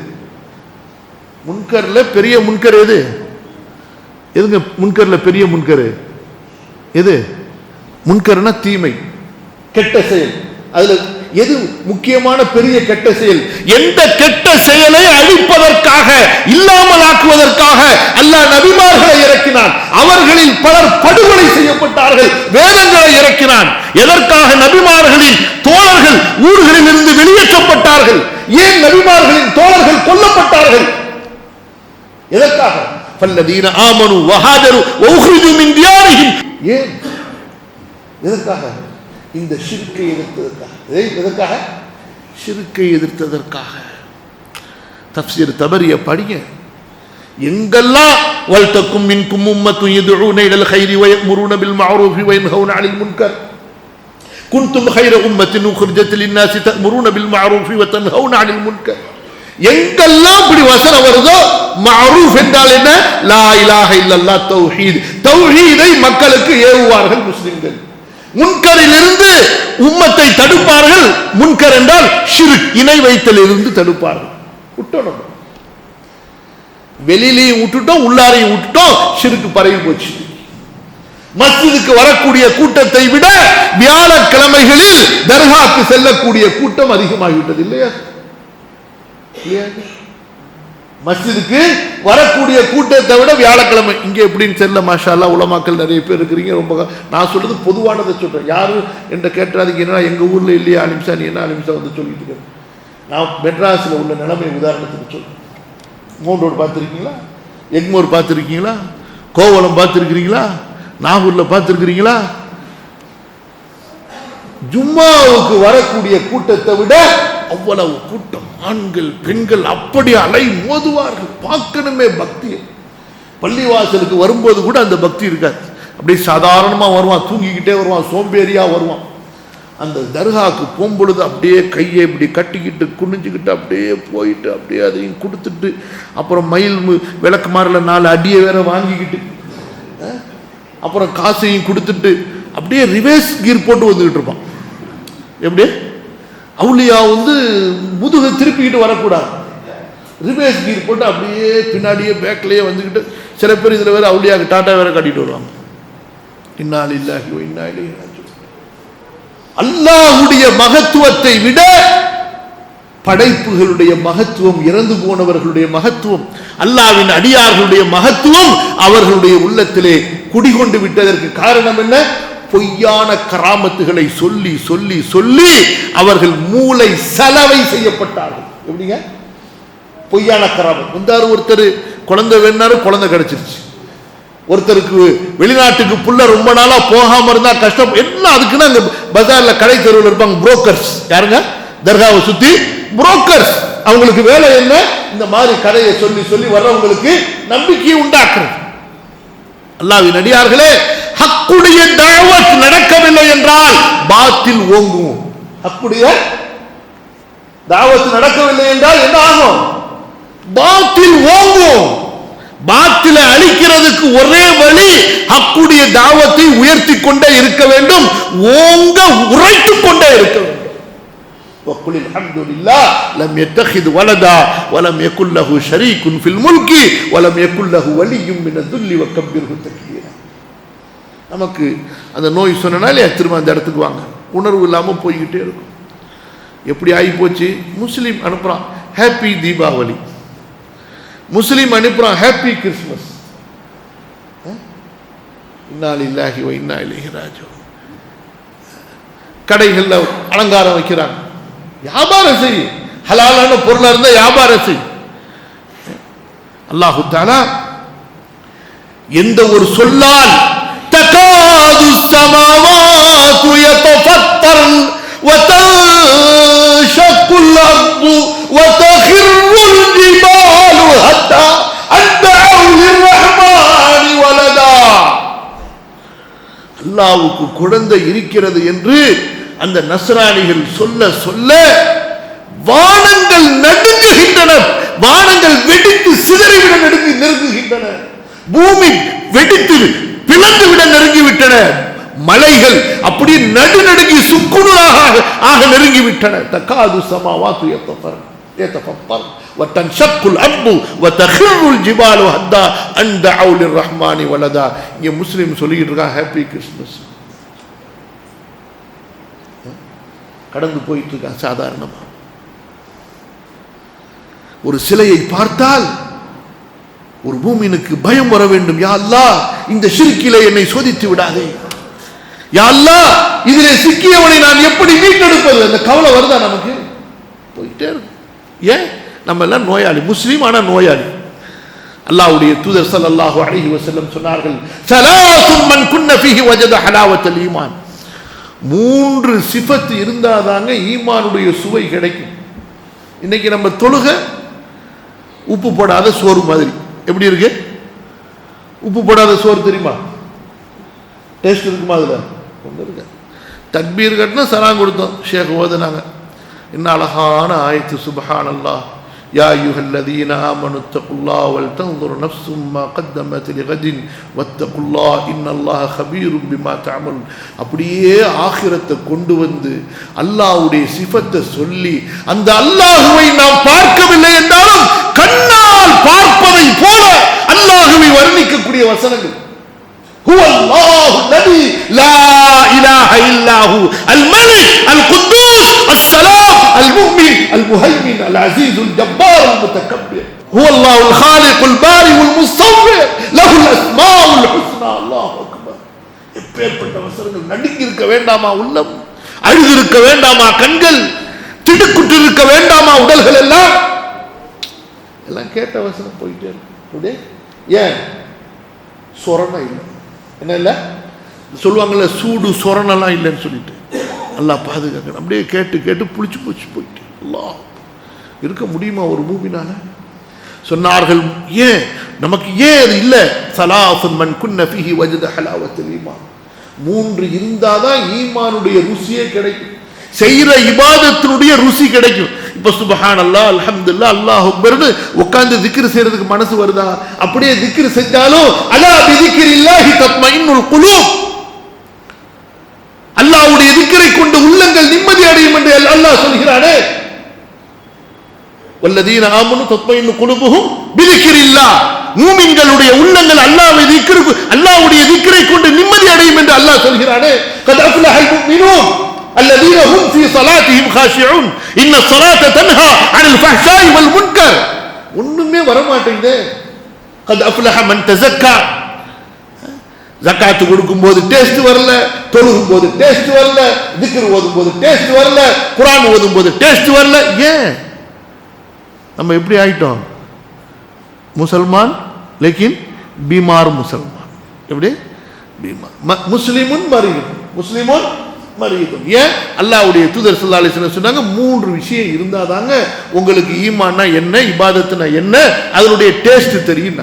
முன்கர்ல பெரிய முன்கர் எது? எதுங்க முன்கர்ல பெரிய முன்கர் எது? முன்கர்னா தீமை, கெட்ட செயல். அதுல எது முக்கியமான பெரிய கெட்ட செயல்? எந்த கெட்ட செயலை அழிப்பதற்காக, இல்லாமலாக்குவதற்காக ஆக்குவதற்காக அல்லாஹ் நபிமார்களை இறக்கினான். அவர்களில் பலர் படுகொலை செய்யப்பட்டார்கள். வேதங்களை இறக்கினான். எதற்காக? நபிமார்களின் தோழர்கள் ஊர்களில் இருந்து வெளியேற்றப்பட்டார்கள். ஏன் நபிமார்களின் தோழர்கள் கொல்லப்பட்டார்கள்? எதற்காக? فالذين آمنوا وهاجروا وأخرجوا من ديارهم. ஏன்? எதற்காக? இந்த ஷிர்க்கை எதிர்த்ததற்காக. எதற்காக? ஷிர்க்கை எதிர்த்ததற்காக. தஃப்சீர் தபரிய படிங்க. எங்கெல்லாம் வல்தக்கும் மின்கும் உம்மத்துன் யதுஊன இலல் கைரி வயஅமுருன பில் மஅரூஃபி வயன்ஹவுன அனில் முன்கர் குன்தும் கைர உம்மத்தின் உக்ரிஜத் லின்னாஸி தஅமுருன பில் மஅரூஃபி வதன்ஹவுன அனில் முன்கர். எங்கெல்லாம் இப்படி வசனம் வருதோ, மஅரூஃப் என்றால் என்ன? லா இலாஹ இல்லல்லாஹ், தௌஹீத். தௌஹீதை மக்களுக்கு ஏவுவார்கள் முஸ்லிம்கள். முன்கரில் இருந்து உம்மத்தை தடுப்பார்கள். முன்கர் என்றால் ஷிர்க், இணை வைத்தல் இருந்து தடுப்பார்கள். விட்டணும், வெளியிலையும் விட்டுட்டோம், உள்ளாரையும் விட்டுட்டோம். ஷிர்க் பரவி போச்சு. மஸ்ஜிதுக்கு வரக்கூடிய கூட்டத்தை விட வியாழக்கிழமைகளில் தர்காக்கு செல்லக்கூடிய கூட்டம் அதிகமாகிவிட்டது இல்லையா? மஸ்ஜிதுக்கு வரக்கூடிய கூட்டத்தை விட வியாழக்கிழமை இங்கே எப்படின்னு தெரியல. மாஷா அல்லாஹ் உலமாக்கள் நிறைய பேர் இருக்கிறீங்க. ரொம்ப நான் சொல்றது பொதுவானதை சொல்றேன். யாரும் என்ற கேட்டாதீங்க, என்ன எங்க ஊர்ல இல்லையா அலிம்சா, நீ என்ன அலிம்சா வந்து சொல்லிட்டு இருக்க. நான் மெட்ராஸில் உள்ள நிலைமை உதாரணத்துக்கு சொல்றேன். மவுண்ட் ரோடு பார்த்துருக்கீங்களா? எக்மோர் பார்த்துருக்கீங்களா? கோவளம் பார்த்துருக்கிறீங்களா? நாகூரில் பார்த்துருக்கிறீங்களா? ஜும்மாவுக்கு வரக்கூடிய கூட்டத்தை விட அவ்வளவு கூட்டம், ஆண்கள் பெண்கள் அப்படி அலை மோதுவார்கள். பார்க்கணுமே பக்தி. பள்ளிவாசலுக்கு வரும்போது கூட அந்த பக்தி இருக்காது. அப்படியே சாதாரணமாக வருவான், தூங்கிக்கிட்டே வருவான், சோம்பேறியா வருவான். அந்த தர்காவுக்கு போகும்பொழுது அப்படியே கையை இப்படி கட்டிக்கிட்டு குனிஞ்சுக்கிட்டு அப்படியே போயிட்டு அப்படியே அதையும் கொடுத்துட்டு அப்புறம் மயில் விளக்கு மாறில் 4 அடியை வேற வாங்கிக்கிட்டு அப்புறம் காசையும் கொடுத்துட்டு அப்படியே ரிவேர்ஸ் கீர் போட்டு வந்துக்கிட்டு இருப்பான். எப்படி? அவுளியா வந்து முதுகை திருப்பிக்கிட்டு வரக்கூடாது, ரிவேர்ஸ் கீர் போட்டு அப்படியே பின்னாடியே பேக்லேயே வந்துக்கிட்டு. சில பேர் இதில் வேற அவுளியாவுக்கு டாட்டா வேற காட்டிட்டு வருவாங்க. இன்னா லில்லாஹி வ இன்னா இலைஹி ராஜிஊன். அல்லாஹ்வுடைய மகத்துவத்தை விட படைப்புகளுடைய மகத்துவம், இறந்து போனவர்களுடைய மகத்துவம், அல்லாஹ்வின் அடியார்களுடைய மகத்துவம் அவர்களுடைய உள்ளத்திலே குடிகொண்டு விட்டதற்கு காரணம் என்ன? பொய்யான கராமத்துகளை சொல்லி சொல்லி சொல்லி அவர்கள் மூளை சலவை செய்யப்பட்டார்கள். எப்படிங்க? பொய்யான கராமத் வந்தாரு. ஒருத்தர் குழந்தை வேணாரு, குழந்தை கிடைச்சிருச்சு. ஒருத்தருக்கு வெளிநாட்டுக்கு புள்ள ரொம்ப நாளா போகாம இருந்தா கஷ்டம் என்ன, அதுக்குன்னா அந்த பஜார்ல கடை தெருவில் இருப்பாங்க புரோக்கர்ஸ். யாருங்க? தர்காவை சுத்தி புரோக்கர்ஸ். அவங்களுக்கு வேலை என்ன? இந்த மாதிரி கதையை சொல்லி சொல்லி வர்றவங்களுக்கு நம்பிக்கையை உண்டாக்குறது. அல்லாஹ்வின் அடியார்களே, ஹக்குடைய தஅவத் நடக்கவில்லை என்றால் பாத்தில் ஓங்கும். ஹக்குடைய தஅவத் நடக்கவில்லை என்றால் என்ன ஆகும்? பாத்தில் ஓங்கும். பாத்திலை அழிக்கிறதுக்கு ஒரே வழி ஹக்குடைய தாவத்தை உயர்த்தி கொண்டே இருக்க வேண்டும், ஓங்க உரைத்துக் கொண்டே இருக்க வேண்டும். وقل الحمد لله لم يتخذ ولدا ولم يكن له شريك في الملك ولم يكن له ولي من الذل وكبره تكبيرا. நமக்கு அந்த நோய் சொன்னாலே திரும்ப அந்த இடத்துக்கு வாங்க, உணர்வு இல்லாமல் போய்கிட்டே இருக்கும். எப்படி ஆகி போச்சு? முஸ்லீம் அனுப்புறான் ஹாப்பி தீபாவளி, முஸ்லீம் அனுப்புறான் ஹாப்பி கிறிஸ்மஸ். இன்னா லில்லாஹி வ இன்னா இலைஹி ராஜிஊன். கடைகள்ல அலங்காரம் வைக்கிறாங்க. வியாபாரம் செய், ஹலாலான பொருளா இருந்தா வியாபாரம் செய். அல்லாஹு தஆலா எந்த ஒரு சொல்லால் தகாது ஸமாவாத்து யதஃபத்தர்ன் வ தன்ஷக்குல் அர்து வ தகிர்ருல் ஜிபாலு ஹத்தா அன்தஉ லிர்ரஹ்மானி வலதா. அல்லாஹ்வுக்கு குழந்தை இருக்கிறது என்று அந்த நஸ்ரானிகள் சொல்ல சொல்ல வானங்கள் நடுங்குகின்றன, வானங்கள் வெடித்து சிதறிவிட நெருங்குகின்றன, பூமி வெடித்து பிளந்துவிட நெருங்கிவிட்டன, மலைகள் அப்படி நடுநடுங்கி சுக்குநூறாக நெருங்கிவிட்டன. தகாது ஸமாவாத்து யதஃபத்தர் வ தன்ஷக்குல் அர்து வ தகிர்ருல் ஜிபாலு ஹத்தா அன் தஅவு லிர்ரஹ்மானி வலதா. இங்க முஸ்லிம் சொல்லிட்டு இருக்கான் ஹாப்பி கிறிஸ்மஸ். கடந்து போயிட்டு இருக்கான் சாதாரணமா. ஒரு சிலையை பார்த்தால் ஒரு மூமினுக்கு பயம் வர வேண்டும். யா அல்லாஹ், இந்த ஷிர்கிலே என்னை சோதித்து விடாதே. யா அல்லாஹ், இதிலே சிக்கியவனை நான் எப்படி மீட்டெடுப்பது? அந்த கவலை வருதா நமக்கு? போயிட்டே இருக்கும். ஏன்? நம்ம எல்லாம் நோயாளி, முஸ்லீம் ஆனா நோயாளி. அல்லாஹ்வுடைய தூதர் ஸல்லல்லாஹு அலைஹி வஸல்லம் சொன்னார்கள், ஸலாத்துன் மன் குன்ன ஃபீஹி வஜத ஹலாவத்தல் ஈமான். 3 சிஃபத் இருந்தாதாங்க ஈமானுடைய சுவை கிடைக்கும். இன்னைக்கு நம்ம தொழுக உப்பு போடாத சோறு மாதிரி. எப்படி இருக்கு? உப்பு போடாத சோறு தெரியுமா? டேஸ்ட் இருக்குமா? அதுல ஒன்று இருக்கு. தக்பீர் கட்டினா சலாம் கொடுத்தோம், ஷேக் ஓதுனாங்க. என்ன அழகான ஆயத்து, சுப்ஹானல்லாஹ். யா அய்யுஹல்லதீன ஆமனு தக்குல்லாஹ வல் தன்துர் நஃப்ஸும் மா கத்தமத் லிகதின் வத்தகுல்லாஹ் இன்னல்லாஹ கபீரும் பிமா தஅமலுன். அப்படியே ஆகிரத்தை கொண்டு வந்து அல்லாஹ்வுடைய சிஃபத்தை சொல்லி, அந்த அல்லாஹ்வை நாம் பார்க்கவில்லை என்றாலும் கண்ணால் பார்ப்பதை போல அல்லாஹ்வை வர்ணிக்கக்கூடிய வசனங்கள். هو الله الذي لا اله الا هو الملك القدوس السلام المؤمن المهيمن العزيز الجبار المتكبر هو الله الخالق البارئ المصور له الاسماء الحسنى. الله اكبر. எப்பேற்பட்ட வசனங்கள்! நடுங்கி இருக்க வேண்டாமா உள்ளம்? அழுது இருக்க வேண்டாமா கண்கள்? திடுக்குற்று இருக்க வேண்டாமா உடல்கள்? எல்லாம் கேட்ட வசனம் போயிட்டே இருக்கு. ஏன்? சொரணை இல்லை. என்ன இல்லை சொல்லுவாங்கல்ல, சூடு சொரணெல்லாம் இல்லைன்னு சொல்லிட்டு. அல்லாஹ் பாதுகாக்கணும். அப்படியே கேட்டு கேட்டு புளிச்சு போச்சு போயிட்டு. அல்லாஹ், இருக்க முடியுமா ஒரு மூமினால? சொன்னார்கள், ஏன் நமக்கு ஏன் அது இல்லை? ஸலாத்துன் மன் குன்ன ஃபீஹி வஜத ஹலாவத்தல் ஈமான். 3 இருந்தாதான் ஈமானுடைய ருசியே கிடைக்கும், செய்யற இபாதத்தினுடைய ருசி கிடைக்கும். இப்ப சுப்ஹானல்லாஹ், அல்ஹம்துலில்லாஹ், அல்லாஹ் அக்பர்னு உட்கார்ந்து திக்ர் செய்யறதுக்கு மனசு வருதா? அப்படியே திக்ர் செஞ்சாலும் அலா பிதிக்ரில்லாஹி தத்மைனுல் குலூப், அல்லாஹ்வுடைய திக்ரை கொண்டு உள்ளங்கள் நிம்மதி அடையும் என்று அல்லாஹ் சொல்கிறானே. வல்லதீன ஆமனு தத்மைனு குலூபுஹும் பிதிக்ரில்லாஹ், மூமின்களுடைய உள்ளங்கள் அல்லாஹ்வுடைய திக்ரை கொண்டு நிம்மதி அடையும் என்று அல்லாஹ் சொல்கிறானே. கத் அஃப்லஹல் முஃமினூன் الذين هم في صلاتهم خاشعون ان الصلاه تنهى عن الفحشاء والمنكر. ஒண்ணுமே வர மாட்டேங்குது. قد افلح من تزكى. ஜகாத் கொடுக்கும்போது டேஸ்ட் வரல, தொழுகும்போது டேஸ்ட் வரல, திக்ர் ஓதும்போது டேஸ்ட் வரல, குர்ஆன் ஓதும்போது டேஸ்ட் வரல. ஏன் நம்ம எப்படி ஆயிட்டோம்? முஸ்லிமான் லேக்கின் பீமார் முஸ்லிமான். எப்படி பீமார்? முஸ்லிமுன் மரீதுன், முஸ்லிமுன் மரீதுன். ஏன்? அல்லாஹ்வுடைய தூதர் ஸல்லல்லாஹு அலைஹி வஸல்லம் சொன்னாங்க, 3 விஷயம் இருந்தாதாங்க உங்களுக்கு ஈமான்னா என்ன, இபாதத்துனா என்ன, அதனுடைய டேஸ்ட் தெரியும்.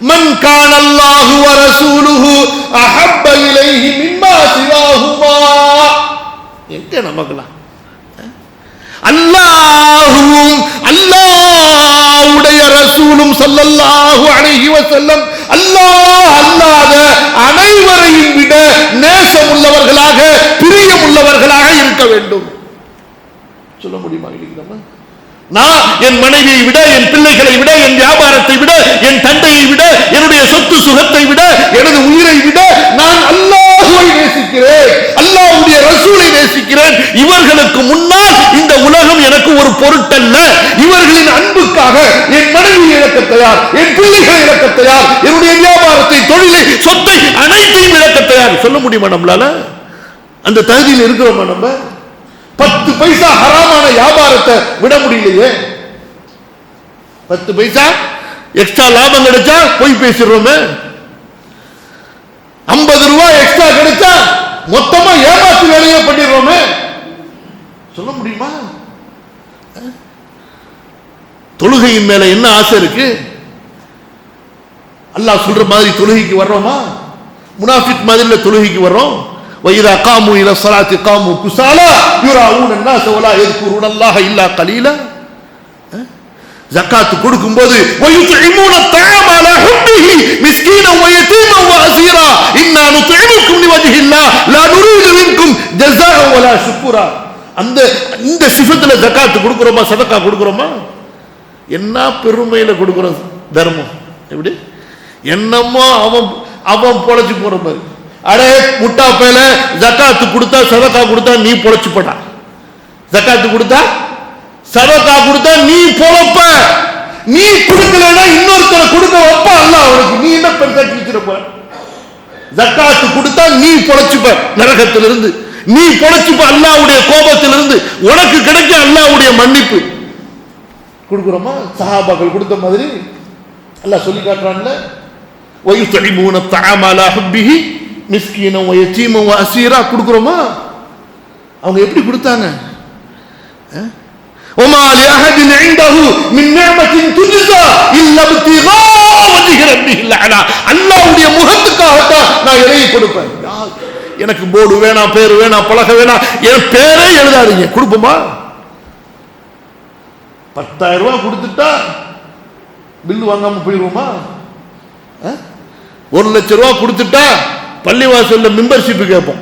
மன் கான அல்லாஹு வ ரசூலுஹு அஹப்ப இலைஹி மிம்மா சிவாஹுமா. எங்க நமக்கலாம் அல்லாஹ்வும் அல்லாஹ்வுடைய ரசூலும் ஸல்லல்லாஹு அலைஹி வஸல்லம் அல்லாஹ் அல்லாத அனைவரையும் விட நேசம் உள்ளவர்களாக, பிரியம் உள்ளவர்களாக இருக்க வேண்டும். சொல்ல முடியுமா? நான் என் மனைவியை விட, என் பிள்ளைகளை விட, என் வியாபாரத்தை விட, என் தந்தையை விட, என்னுடைய சொத்து சுகத்தை விட, எனது உயிரை விட நான் அல்லாஹ்வை நேசிக்கிறேன், அல்லாஹ்வுடைய ரசூலை நேசிக்கிறேன். இவர்களுக்கு முன்னால் இந்த உலகம் எனக்கு ஒரு பொருட்டல்ல. இவர்களின் அன்புக்காக என் மனைவியை இழக்க தயார், என் பிள்ளைகளை இழக்க தயார், என்னுடைய வியாபாரத்தை, தொழிலை, சொத்தை அனைத்தையும் இழக்க தயார். சொல்ல முடியுமா நம்மளால? அந்த தகுதியில் இருக்கிறோமா நம்ம? 10 பைசா ஹராமான வியாபாரத்தை விட முடியலையே. 10 பைசா எக்ஸ்ட்ரா லாபம் கிடைச்சா போய் பேசிடுறோமே. 50 ரூபாய் எக்ஸ்ட்ரா கிடைச்சா மொத்தமா ஏமாத்து வேலையை பண்ணிடுறோமே. சொல்ல முடியுமா? தொழுகையின் மேல என்ன ஆசை இருக்கு? அல்லாஹ் சொல்ற மாதிரி தொழுகைக்கு வர்றோமா? முனாஃபிக் மாதிரி தொழுகைக்கு வர்றோம். وَإِذَا قَامُوا إِلَى الصَّلَاةِ قَامُوا كُسَالَى يُرَاءُونَ النَّاسَ وَلَا يَذْكُرُونَ اللَّهَ إِلَّا قَلِيلًا. ஜகாத் கொடுக்கும்போது وَيُطْعِمُونَ الطَّعَامَ عَلَى حُبِّهِ مِسْكِينًا وَيَتِيمًا وَأَسِيرًا إِنَّا نُطْعِمُكُمْ لِوَجْهِ اللَّهِ لَا نُرِيدُ مِنكُمْ جَزَاءً وَلَا شُكُورًا. இந்த சிஃபத்துல ஜகாத் கொடுக்கிறோமா, சதகா கொடுக்கிறோமா? என்ன பெருமையில கொடுக்கிறோம் தர்மம். எப்படி என்னமோ அவன் பொழைச்சு போற மாதிரி. அடே முட்டா பேல, ஜகாத்து கொடுத்தா சதகா கொடுத்தா நீ பொழைச்சு போடா. ஜகாத்து கொடுத்தா சதகா கொடுத்தா நீ பொழப்ப. நீ கொடுக்கலன்னா இன்னொருத்தரை கொடுக்க வைப்பா அல்லாஹ் அவனுக்கு. நீ என்ன பெருசா கிழிச்சிருப்ப? ஜக்காத்து கொடுத்தா நீ பொழைச்சுப்ப நரகத்திலிருந்து, நீ பொழைச்சுப்ப அல்லாஹ்வுடைய கோபத்திலிருந்து, உனக்கு கிடைக்க அல்லாஹ்வுடைய மன்னிப்பு. கொடுக்குறோமா? சஹாபாக்கள் கொடுத்த மாதிரி அல்லாஹ் சொல்லி காட்டுறான்ல, وَيُطْعِمُونَ الطَّعَامَ عَلَى حُبِّهِ مِسْكِينًا وَيَتِيمًا وَأَسِيرًا. கொடுக்குறோமா? அவங்க எப்படி கொடுத்தாங்க? وَمَا لِأَحَدٍ عِندَهُ مِنْ نِعْمَةٍ تُجْزَى إِلَّا ابْتِغَاءَ وَجْهِ رَبِّهِ الْأَعْلَى. அல்லாஹ்வுடைய முகத்துக்காக தான் நான் இறையை கொடுப்பேன். எனக்கு போர்டு வேணாம், பேர் வேணாம், பலகை வேணாம், என் பேரே எழுதாதீங்க. கொடுப்போமா? 10,000 ரூபாய் கொடுத்துட்டா பில்லு வாங்காம போயிடுவோமா? 1 லட்சம் ரூபாய் கொடுத்துட்டா பள்ளிவாசல்ல மெம்பர்ஷிப் கேட்போம்.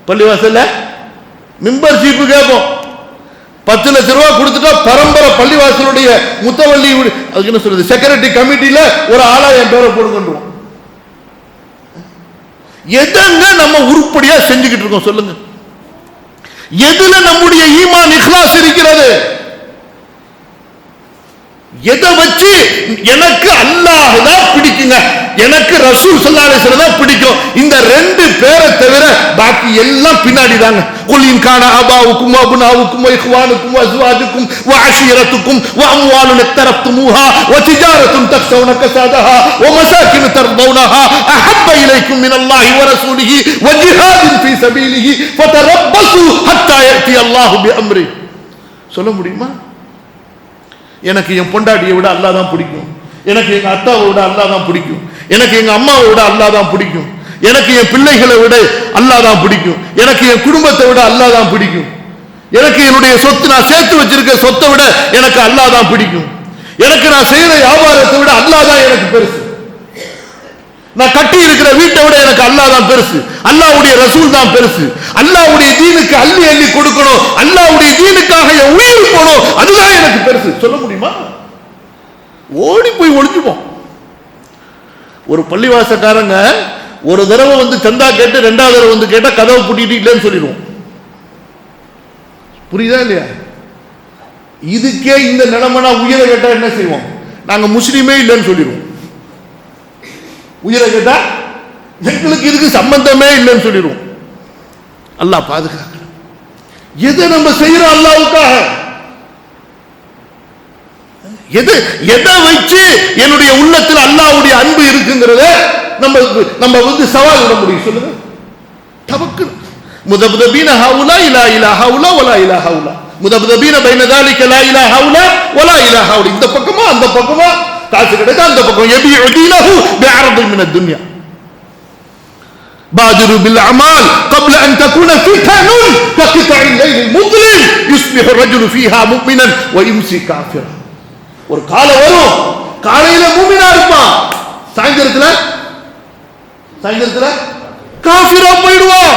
பள்ளிவாசல்ல மெம்பர்ஷிப் கேட்போம். 10 லட்சம் ரூபாய் கொடுத்துட்டா பரம்பரை பள்ளிவாசலுடைய முத்தவள்ளி, அதுக்கு என்ன சொல்றது, செக்யூரிட்டி கமிட்டியில ஒரு ஆளா என் பேரை போடுங்கன்றோம். எதங்க நம்ம உருப்படியா செஞ்சுக்கிட்டு இருக்கோம் சொல்லுங்க? எதுல நம்முடைய ஈமான் இக்லாஸ் இருக்கிறது? எதை வச்சு எனக்கு அல்லாஹ் தான் பிடிக்குங்க, எனக்கு ரசூல் ஸல்லல்லாஹு அலைஹி வஸல்லம் தான் பிடிக்கும், இந்த 2 பேரை தவிர பாக்கி எல்லாம் பின்னாடி தாங்க. குல் இன் கான ஆபாவுக்கும் வ அப்னாவுக்கும் வ இக்வானுக்கும் வ அஸ்வாஜுக்கும் வ அஷீரத்துக்கும் வ அம்வாலுன் இக்தரப்துமூஹா வ திஜாரத்துன் தக்ஷௌன கஸாதஹா வ மசாகின் தர்தௌனஹா அஹப்ப இலைக்கும் மினல்லாஹி வ ரசூலிஹி வ ஜிஹாதின் ஃபீ சபீலிஹி ஃபதரப்பஸு ஹத்தா யஅதி அல்லாஹு பிஅம்ரி. சொல்ல முடியுமா? எனக்கு என் பொண்டாட்டியை விட அல்லாஹ் தான் பிடிக்கும், எனக்கு எங்க அத்தாவை விட அல்லாஹ் தான் பிடிக்கும், எனக்கு எங்க அம்மாவை விட அல்லாஹ் தான் பிடிக்கும், எனக்கு என் பிள்ளைகளை விட அல்லாஹ் தான் பிடிக்கும், எனக்கு என் குடும்பத்தை விட அல்லாஹ் தான் பிடிக்கும், எனக்கு என்னுடைய சொத்து, நான் சேர்த்து வச்சிருக்க சொத்தை விட எனக்கு அல்லாஹ் தான் பிடிக்கும், எனக்கு நான் செய்யற வியாபாரத்தை விட அல்லாஹ் தான் எனக்கு பெருசு, நான் கட்டி இருக்கிற வீட்டை விட எனக்கு அல்லாஹ் தான் பெருசு, அல்லாஹ்வுடைய ரசூல் தான் பெருசு, அல்லாஹ்வுடைய தீனுக்கு அள்ளி அள்ளி கொடுக்கணும், அல்லாஹ்வுடைய தீனுக்காக என் உயிர் போணும், அதுதான் எனக்கு பெருசு. சொல்ல முடியுமா? ஓடி போய் ஒளிஞ்சுப்போம். ஒரு பள்ளிவாசக்காரங்க ஒரு தடவை வந்து சந்தா கேட்டு 2வது தடவை வந்து கேட்டா கதவை பூட்டிட்டு இல்லைன்னு சொல்லிடுவோம். புரியுதா இல்லையா? இதுக்கே இந்த நிலைமைனா உயிரை கேட்டா என்ன செய்வோம்? நாங்க முஸ்லீமே இல்லைன்னு சொல்லிடுவோம். உயிரை கேட்டா எங்களுக்கு இதுக்கு சம்பந்தமே இல்லைன்னு சொல்லிடுவோம். அல்லாஹ் பாதுகாக்க. எதை நம்ம செய்யறோம் அல்லாஹ்வுக்காக? எதை வச்சு என்னுடைய உள்ளத்தில் அல்லாஹ்வுடைய அன்பு இருக்குங்கிறத நம்ம வந்து சவால் விட முடியும் சொல்லுங்க? தவக்கல். முதபதபீன ஹவுலா இலா இலா ஹவுலா வலா இலா ஹவுலா, முதபதபீன பைன ذلك லா இலா ஹவுலா வலா இலா ஹவுலா. இந்த பக்கமா அந்த பக்கமா, காசு கிடைச்சா அந்த பக்கம். யபீஉ தீனஹு பிஅரض மின الدنيا. بادروا بالأعمال قبل أن تكون فتن كقطع الليل المظلم يصبح الرجل فيها مؤمنا ويمسي كافرا. ஒரு காலம் வரும், காலையில மூமினா இருப்பான், சாயந்தரத்துல காஃபிரா போயிடுவான்.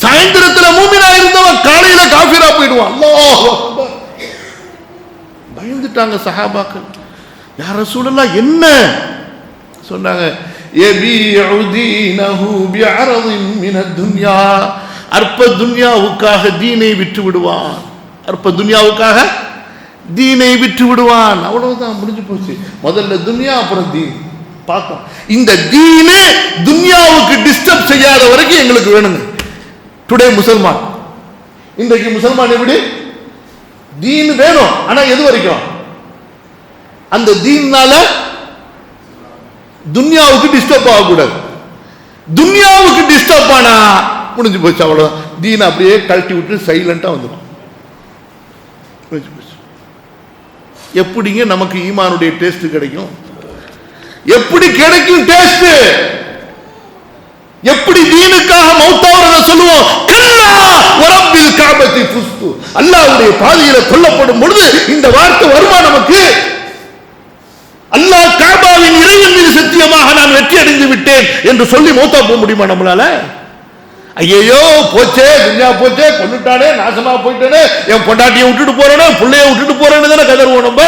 சாயந்தரத்துல மூமினா இருந்தவன் காலையில காஃபிரா போயிடுவான். அல்லாஹ் அக்பர். பயந்துட்டாங்க சஹாபாக்கள். யா ரசூலல்லாஹ் என்ன சொன்னாங்க? யபீஉ தீனஹு பிஅரضின் மின الدنيا. அற்ப துன்யாவுக்காக தீனை விட்டு விடுவான், அற்ப துன்யாவுக்காக தீனை விட்டு விடுவான். அவ்வளவுதான், முடிஞ்சு போச்சு. முதல்ல துன்யா, அப்புறம் தீன். பார்ப்போம். இந்த தீனே துன்யாவுக்கு டிஸ்டர்ப் செய்யாத வரைக்கும் எங்களுக்கு வேணுங்க. டுடே முசல்மான், இன்றைக்கு முசல்மான் எப்படி? தீன் வேணும், ஆனா எது வரைக்கும்? அந்த தீன்னால துன்யாவுக்கு டிஸ்டர்ப் ஆகக்கூடாது. துன்யாவுக்கு டிஸ்டர்ப் ஆனா முடிஞ்சு போச்சு, அவ்வளவுதான். தீன் அப்படியே கழட்டி விட்டு சைலண்டா வந்துடும். எப்படிங்க நமக்கு ஈமானுடைய டேஸ்ட் கிடைக்கும்? எப்படி கிடைக்கும் டேஸ்ட்? எப்படி தீனுக்காக மௌத்தாவறத சொல்லுவோம்? கல்லா வரப்பில் காபத்தி ஃபுஸ்து. அல்லாஹ்வுடைய பாதையில கொல்லப்படும் பொழுது இந்த வார்த்தை வருமா நமக்கு? அல்லாஹ் காபாவின் இறைவன் மீது சத்தியமாக நான் வெற்றி அடைந்து விட்டேன் என்று சொல்லி மௌத்தா போக முடியுமா நம்மளால? ஐயோ போச்சே, துன்யா போச்சே, கொண்டுட்டானே, நாசமா போயிட்டானே, என் பொண்டாட்டியை விட்டுட்டு போறேனே, பிள்ளைய விட்டுட்டு போறேன்னு தானே கதறுவோம் நம்ம.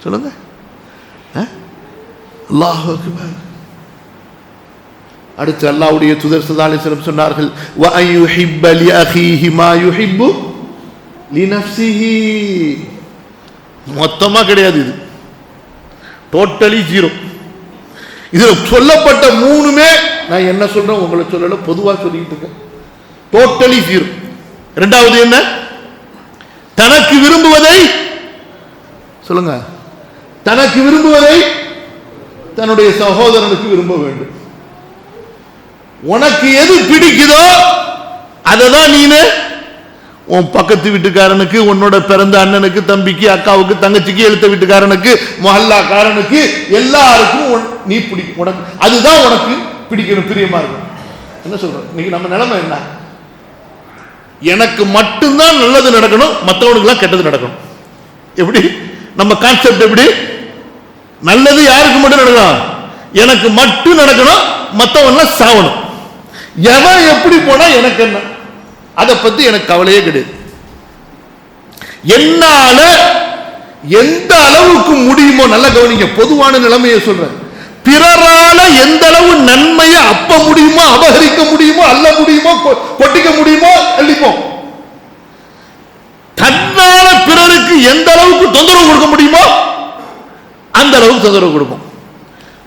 சொல்லுங்க. அல்லாஹ் அக்பர். அடுத்து அல்லாஹ்வுடைய தூதர் ஸல்லல்லாஹு அலைஹி வஸல்லம் சொன்னார்கள், வ அய்யுஹிப்ப லி அஹீஹி மா யுஹிப்பு லி நஃப்ஸிஹி. மொத்தமா கிடையாது, இது டோட்டலி ஜீரோ. இதுல சொல்லப்பட்ட மூணுமே நான் என்ன சொல்றேன் உங்களை சொல்லல, பொதுவா சொல்லிட்டு இருக்கேன். Totally zero. இரண்டாவது என்ன? தனக்கு விரும்புவதை சொல்லுங்க, தனக்கு விரும்புவதை தன்னுடைய சகோதரனுக்கு விரும்ப வேண்டும். உனக்கு எது பிடிக்குதோ அதை தான் நீனு உன் பக்கத்து வீட்டுக்காரனுக்கு, உன்னோட பிறந்த அண்ணனுக்கு, தம்பிக்கு, அக்காவுக்கு, தங்கச்சிக்கு, எழுத்த வீட்டுக்காரனுக்கு, மொஹல்லாக்காரனுக்கு, எல்லாருக்கும் நீ பிடிக்கும். உனக்கு அதுதான் உனக்கு பிடிக்கணும், பிரியமா இருக்கும். என்ன சொல்றோம் இன்னைக்கு நம்ம நிலைமை என்ன? எனக்கு மட்டும்தான் நல்லது நடக்கணும், மற்றவனுக்கு எல்லாம் கெட்டது நடக்கணும். எப்படி நம்ம கான்செப்ட்? எப்படி நல்லது யாருக்கு மட்டும் நடக்கணும்? எனக்கு மட்டும் நடக்கணும், மற்றவன் சாவணும். எவன் எப்படி போனா எனக்கு என்ன? அதை பத்தி எனக்கு கவலையே கிடையாது. என்னால எந்த அளவுக்கு முடியுமோ, நல்ல கவனிங்க, பொதுவான நிலைமையை சொல்றேன். பிறரால எந்த அளவு நன்மையை அப்ப முடியுமோ, அபகரிக்க முடியுமோ, அல்ல முடியுமோ, கொட்டிக்க முடியுமோ அள்ளிப்போம். தன்னால பிறருக்கு எந்த அளவுக்கு தொந்தரவு கொடுக்க முடியுமோ அந்த அளவுக்கு தொந்தரவு கொடுப்போம்.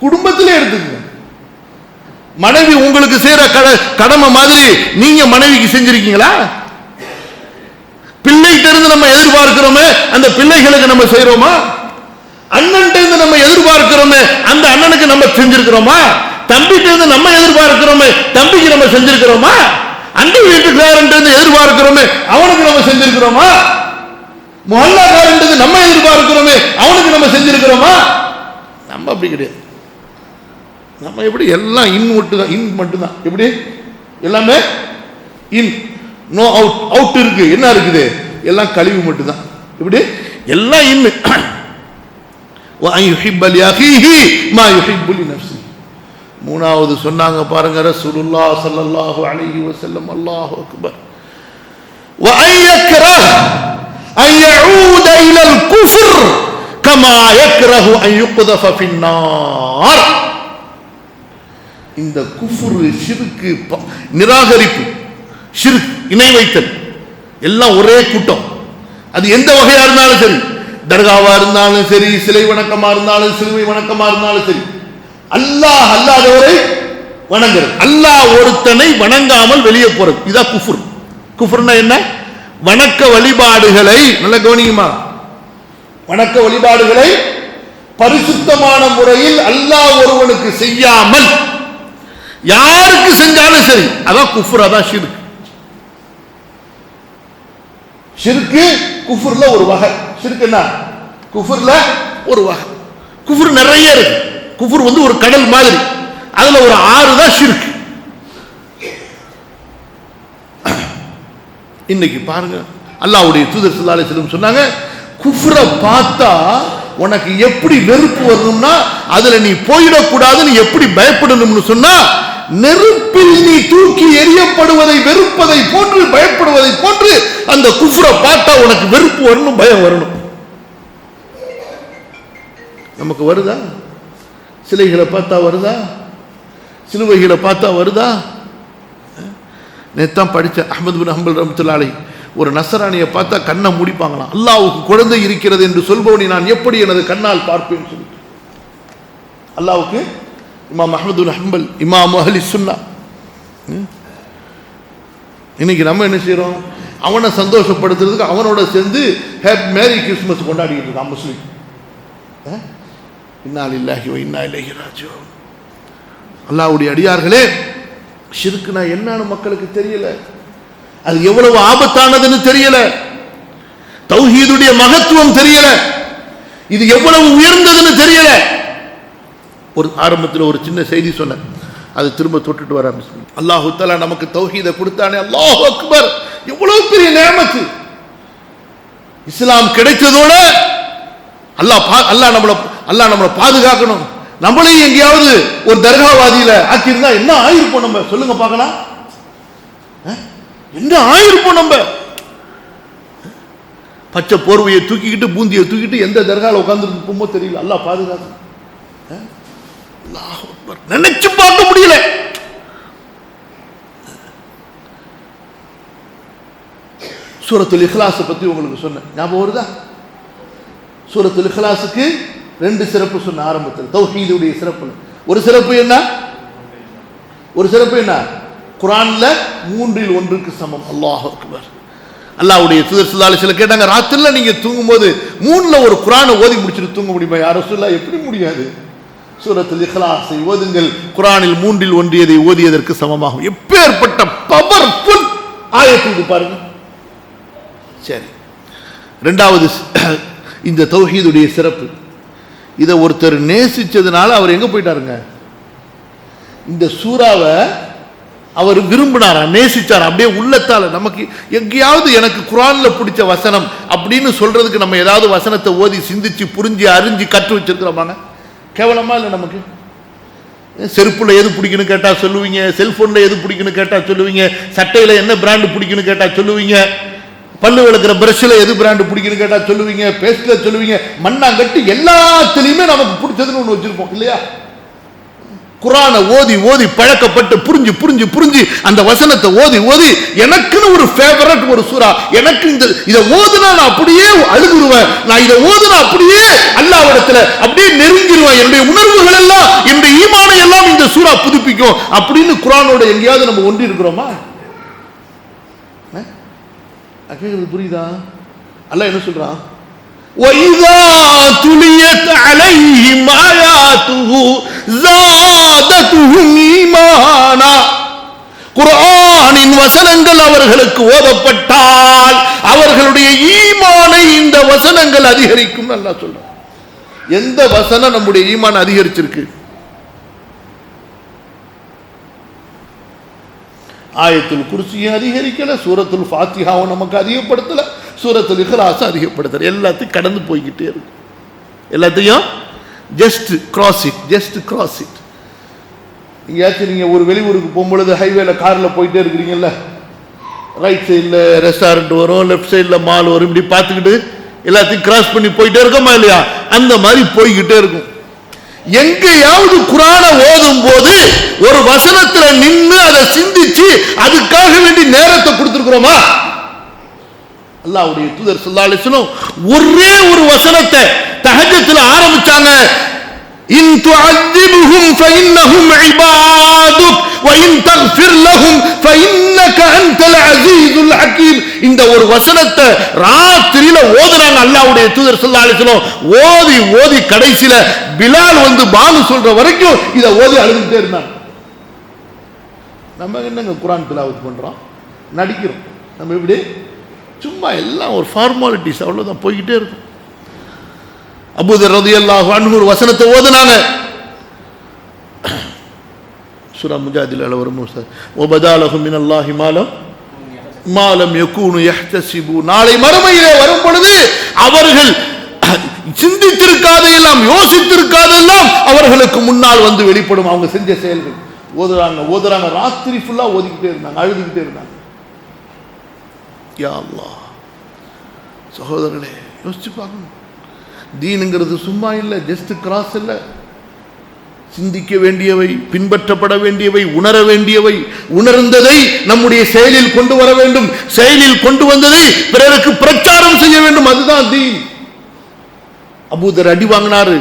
குடும்பத்திலே எடுத்துக்கங்க. மனைவி உங்களுக்கு செய்யற கடமை மாதிரி நீங்க மனைவிக்கு செஞ்சிருக்கீங்களா? பிள்ளைகிட்ட இருந்து நம்ம எதிர்பார்க்கிறோமே, அந்த பிள்ளைகளுக்கு நம்ம செய்யறோமா? அண்ணன் இருந்து நம்ம எதிர்பார்க்கிறோமே, அந்த அண்ணனுக்கு நம்ம செஞ்சிருக்கிறோமா? தம்பிகிட்ட இருந்து நம்ம எதிர்பார்க்கிறோமே, தம்பிக்கு நம்ம செஞ்சிருக்கிறோமா? அண்டை வீட்டுக்காரன் இருந்து எதிர்பார்க்கிறோமே, அவனுக்கு நம்ம செஞ்சிருக்கிறோமா? மொஹல்லாக்காரன் நம்ம எதிர்பார்க்கிறோமே, அவனுக்கு நம்ம செஞ்சிருக்கிறோமா? நம்ம அப்படி கிடையாது. நம்ம எப்படி எல்லாம் இன் மட்டும்தான், இன் மட்டும்தான். எப்படி எல்லாமே இன், நோ அவுட். அவுட் இருக்கு, என்ன இருக்குது? எல்லாம் கழிவு மட்டும்தான். இப்படி எல்லாம் இன். மூணாவது சொன்னாங்க பாருங்க ரசூலுல்லாஹ் ஸல்லல்லாஹு அலைஹி வஸல்லம், அல்லாஹு அக்பர், வ அய்யக்ரஹ் அன் யஊத இலல் குஃப்ர் கமா யக்ரஹு அன் யுக்தஃப ஃபின்னார். இந்த குஃப்ர், ஷிர்க், நிராகரிப்பு, ஷிர்க், இணை வைத்தல் எல்லாம் ஒரே கூட்டம். அது எந்த வகையா இருந்தாலும் சரி, தர்காவா இருந்தாலும் சரி, சிலை வணக்கமா இருந்தாலும், சிலுவை வணக்கமா இருந்தாலும் சரி, அல்லாஹ் அல்லாதவரை வணங்குறது, அல்லாஹ் ஒருத்தனை வணங்காமல் வெளியே போறது, இதான் குஃப்ர். குஃப்ர்னா என்ன? வணக்க வழிபாடுகளை, நல்ல கவனியுமா, வணக்க வழிபாடுகளை பரிசுத்தமான முறையில் அல்லாஹ் ஒருவனுக்கு செய்யாமல் யாருக்கு செஞ்சாலும் சரி, அதான் குஃப்ர், அதான் ஷிர்க். ஷிர்க் குஃப்ர்ல ஒரு வகை. ஷிர்க் என்ன? குஃப்ர்ல ஒரு வகை. குஃப்ர் நிறைய இருக்கு. குஃப்ர் ஒரு கடல் மாதிரி, அதுல ஒரு 6 தான் ஷிர்க். இன்னைக்கு பாருங்க, அல்லாஹ்வுடைய தூதர் ஸல்லல்லாஹு அலைஹி வஸல்லம் சொன்னாங்க, குஃப்ரை பார்த்தா உனக்கு எப்படி வெறுப்பு வரணும்னா, அதுல நீ போயிடக்கூடாதுன்னு எப்படி பயப்படணும்னு சொன்னா, நெருப்பில் நீ தூக்கி எரியப்படுவதை வெறுப்பதை போன்று, பயப்படுவதை போன்று அந்த குஃப்ரை பார்த்தா உனக்கு வெறுப்பு வரணும், பயம் வரணும். நமக்கு வருதா? சிலைகளை பார்த்தா வருதா? சிலுவைகளை பார்த்தா வருதா? நேத்தான் படிச்ச அஹ்மத் பின் ஹம்பல் ரஹ்மத்துல்லாஹி அலைஹி, ஒரு நசரானியை பார்த்தா கண்ணை முடிப்பாங்களாம். அல்லாஹ்வுக்கு குழந்தை இருக்கிறது என்று சொல்பவனை நான் எப்படி எனது கண்ணால் பார்ப்பேன் சொல்லி. அல்லாஹ்வுக்கு இமாம் அஹ்மத் பின் ஹம்பல், இமாம் அஹ்லி சுன்னா. இன்னைக்கு நம்ம என்ன செய்யறோம்? அவனை சந்தோஷப்படுத்துறதுக்கு அவனோட சேர்ந்து மேரி கிறிஸ்மஸ் கொண்டாடிட்டு இருக்கான் முஸ்லீம். இன்னா லில்லாஹி வ இன்னா இலைஹி ராஜிஊன். அல்லாஹ்வுடைய அடியார்களே, ஷிர்க்னா என்னன்னு மக்களுக்கு தெரியல, அது எவ்வளவு ஆபத்தானதுன்னு தெரியல, தௌஹீதுடைய மகத்துவம் தெரியல, இது எவ்வளவு உயர்ந்ததுன்னு தெரியல. ஒரு ஆரம்பத்தில் ஒரு சின்ன செய்தி சொன்னேன், அது திரும்ப தொட்டுட்டு வர. அல்லாஹு தஆலா நமக்கு தௌஹீதை கொடுத்தானே, அல்லாஹு அக்பர், எவ்வளவு பெரிய நியமத்து. இஸ்லாம் கிடைச்சதோட அல்லாஹ் நம்மளை பாதுகாக்கணும். நம்மளையும் எங்கேயாவது ஒரு தர்காவாதியில ஆக்கியிருந்தா என்ன ஆயிருப்போம் நம்ம? சொல்லுங்க பார்க்கலாம், என்ன ஆயிருப்போம் நம்ம? பச்சை போர்வையை தூக்கிக்கிட்டு, பூந்தியை தூக்கிட்டு எந்த தர்கால உட்கார்ந்துருப்போமோ தெரியல. அல்லாஹ் பாதுகாக்கணும். நினைச்சு பார்க்க முடியல. சூரத்துல் இக்லாஸ் பத்தி உங்களுக்கு சொன்னேன், ஞாபகம் வருதா? சூரத்துல் இக்லாஸுக்கு 2 சிறப்பு சொன்ன ஆரம்பத்தில், தௌஹீதுடைய சிறப்பு. ஒரு சிறப்பு என்ன? குர்ஆன்ல 3 1 சமம். அல்லாஹ் அக்பர். அல்லாஹ்வுடைய தூதர் ஸல்லல்லாஹு அலைஹி வஸல்லம் கேட்டாங்க, ராத்திரில நீங்க தூங்கும்போது 3ல ஒரு குர்ஆனை ஓதி முடிச்சிட்டு தூங்க முடியுமா யா ரசூலுல்லாஹ்? எப்படி முடியாது? சூரத்துல் இக்லாஸை ஓதுங்கள், குர்ஆனில் 3 1 ஓதியதற்கு சமமாகும். எப்பேற்பட்ட பவர்ஃபுல் ஆயத்து இது பாருங்க. சரி, இரண்டாவது இந்த தௌஹீதுடைய சிறப்பு. இதை ஒருத்தர் நேசிச்சதுனால அவர் எங்க போயிட்டாருங்க? இந்த சூறாவை அவர் விரும்பினாரா, நேசிச்சார், அப்படியே உள்ளத்தால. நமக்கு எங்கேயாவது எனக்கு குர்ஆன்ல பிடிச்ச வசனம் அப்படின்னு சொல்றதுக்கு நம்ம ஏதாவது வசனத்தை ஓதி சிந்திச்சு புரிஞ்சு அறிஞ்சு கற்று வச்சிருக்கிறோமாங்க? கேவலமா இல்லை நமக்கு? செருப்புல எது பிடிக்குன்னு கேட்டா சொல்லுவீங்க, செல்போன்ல எது பிடிக்குன்னு கேட்டா சொல்லுவீங்க, சட்டையில என்ன பிராண்டு பிடிக்குன்னு கேட்டா சொல்லுவீங்க, பல்லு விளக்குற பிரஷ்ல எது பிராண்டு பிடிக்குன்னு கேட்டா சொல்லுவீங்க, பேஸ்ட்ல சொல்லுவீங்க, மண்ணாங்கட்டு எல்லாத்துலயுமே நமக்கு பிடிச்சதுன்னு ஒண்ணு வச்சிருப்போம் இல்லையா? குர்ஆனை ஓதி ஓதி பழக்கப்பட்டு புரிஞ்சு புரிஞ்சு புரிஞ்சு அந்த வசனத்தை ஓதி ஓதி எனக்குன்னு ஒரு ஃபேவரட் ஒரு சூரா, எனக்கு இதை ஓதுனா நான் அப்படியே அழுதுருவேன், நான் இதை ஓதுனா அப்படியே அல்லாஹ்விடத்துல அப்படியே நெருங்கிடுவேன், என்னுடைய உணர்வுகள் எல்லாம் என்னுடைய ஈமானை எல்லாம் இந்த சூரா புதுப்பிக்கும் அப்படின்னு குர்ஆனோட எங்கேயாவது நம்ம ஒன்றி இருக்கிறோமா? புரியுதா? அல்லாஹ் என்ன சொல்றான்? وَإِذَا تُلِيَتْ عَلَيْهِمْ آيَاتُهُ زَادَتْهُمْ إِيمَانًا. குர்ஆனின் வசனங்கள் அவர்களுக்கு ஓதப்பட்டால் அவர்களுடைய ஈமானை இந்த வசனங்கள் அதிகரிக்கும் அல்லாஹ் சொல்றான். எந்த வசனம் நம்முடைய ஈமான் அதிகரிச்சிருக்கு? ஆயத்துல் குர்சியும் அதிகரிக்கல, சூரத்துல் ஃபாத்திஹாவும் நமக்கு அதிகப்படுத்தல, சூரத்துல் இக்லாஸ் அதிகப்படுத்தல. எல்லாத்தையும் கடந்து போய்கிட்டே இருக்கு. எல்லாத்தையும் ஜஸ்ட் கிராஸ் இட். எங்கேயாச்சும் நீங்க ஒரு வெளியூருக்கு போகும்பொழுது ஹைவேல கார்ல போயிட்டே இருக்கிறீங்கல்ல, ரைட் சைடில் ரெஸ்டாரண்ட் வரும், லெஃப்ட் சைடில் மால் வரும், இப்படி பார்த்துக்கிட்டு எல்லாத்தையும் கிராஸ் பண்ணி போயிட்டே இருக்கோமா இல்லையா? அந்த மாதிரி போய்கிட்டே இருக்கும். எங்கேயாவது குர்ஆனை ஓதும் போது ஒரு வசனத்துல நின்று அதை சிந்திச்சு அதுக்காக வேண்டி நேரத்தை கொடுத்திருக்கிறோமா? அல்லாஹ்வுடைய தூதர் ஸல்லல்லாஹு அலைஹி வஸல்லம் ஒரே ஒரு வசனத்தை தஹஜ்ஜுல ஆரம்பிச்சாங்க. இன் துஅذிபுஹும் ஃபஇன்னஹும் இபாதுக் வ இன் தக்ஃபிர் லஹும் ஃபஇன்னக அன்தல் அஸீஸுல் ஹகீம். இந்த ஒரு வசனத்தை ராத்திரியில ஓதுறாங்க அல்லாஹ்வுடைய தூதர் ஸல்லல்லாஹு அலைஹி வஸல்லம். ஓதி ஓதி கடைசில பிலால் வந்து பாங்கு சொல்ற வரைக்கும் இதை ஓதி அழுதுட்டே இருந்தாங்க. நம்ம என்னங்க குர்ஆன் திலாவத் பண்றோம், நடிக்கிறோம். நம்ம இப்படி சும்மா எல்லாம் ஒரு ஃபார்மாலிட்டிஸ், அவ்வளவுதான், போய்கிட்டே இருக்கும். அபூதர் ரலியல்லாஹு அன்ஹு ஒரு வசனத்தை ஓதுனாங்க. சூரா முஜாதிலால வரும், வபதாலஹும் மினல்லாஹி மாலம் யகூனு யஹ்தஸிபு. நாளை மறுமையிலே வரும் பொழுது அவர்கள் சிந்தித்திருக்காதெல்லாம் யோசித்திருக்காதெல்லாம் அவர்களுக்கு முன்னால் வந்து வெளிப்படும் அவங்க செஞ்ச செயல்கள். ஓதுறாங்க ராத்திரி ஃபுல்லா ஓதிக்கிட்டே இருந்தாங்க, அழுதுகிட்டே இருந்தாங்க. யா அல்லாஹ், சகோதரர்களே யோசிச்சு பார்க்கணும். தீனுங்கிறது சும்மா இல்லை, ஜஸ்ட் கிராஸ் இல்லை. சிந்திக்க வேண்டியவை, பின்பற்றப்பட வேண்டியவை, உணர வேண்டியவை. உணர்ந்ததை நம்முடைய செயலில் கொண்டு வர வேண்டும், செயலில் கொண்டு வந்ததை பிறருக்கு பிரச்சாரம் செய்ய வேண்டும். அதுதான் தீன். அபூதர் அடி வாங்கினாரு,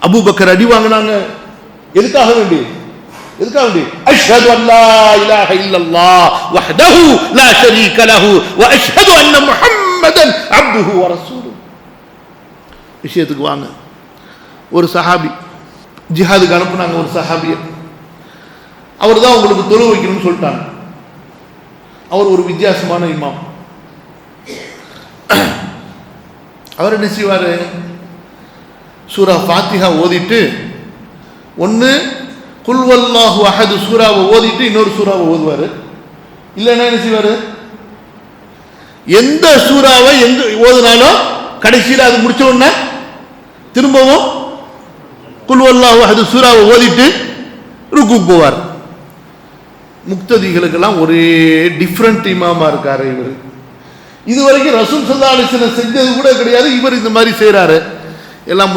அபூபக்கர் அடி வாங்கினாங்க. எதுக்காக வேண்டி? அஷ்ஹது அல்லா இலாஹ இல்லல்லாஹ் வஹ்தஹு லா ஷரீக லஹு வ அஷ்ஹது அன்ன முஹம்மதன் அப்துஹு வ ரசூலுஹு. விஷயத்துக்கு வாங்க. ஒரு சஹாபி ஜிஹாதுக்கு அனுப்புனாங்க ஒரு சஹாபியை. அவர் தான் உங்களுக்கு தொழு வைக்கணும்னு சொல்லிட்டாங்க. அவர் ஒரு வித்தியாசமான இமாம். அவர் என்ன செய்வாரு? சூரா ஃபாத்திஹா ஓதிட்டு ஒன்று குல் வல்லாஹு அஹது சூராவை ஓதிட்டு இன்னொரு சூறாவை ஓதுவார். இல்லைன்னா என்ன செய்வார்? எந்த சூறாவை எந்த ஓதுனாலும் கடைசியில் அது முடிச்ச உடனே திரும்பவும் குல் வல்லாஹு அஹது சூறாவை ஓதிட்டு ருக்கு போவார். முக்ததிகளுக்கெல்லாம் ஒரே டிஃப்ரெண்ட் இமாமா இருக்காரு இவர். இதுவரைக்கும் ரசூல் ஸல்லல்லாஹு அலைஹி வஸல்லம் செஞ்சது கூட கிடையாது. இவர் இந்த மாதிரி செய்கிறாரு. எல்லாம்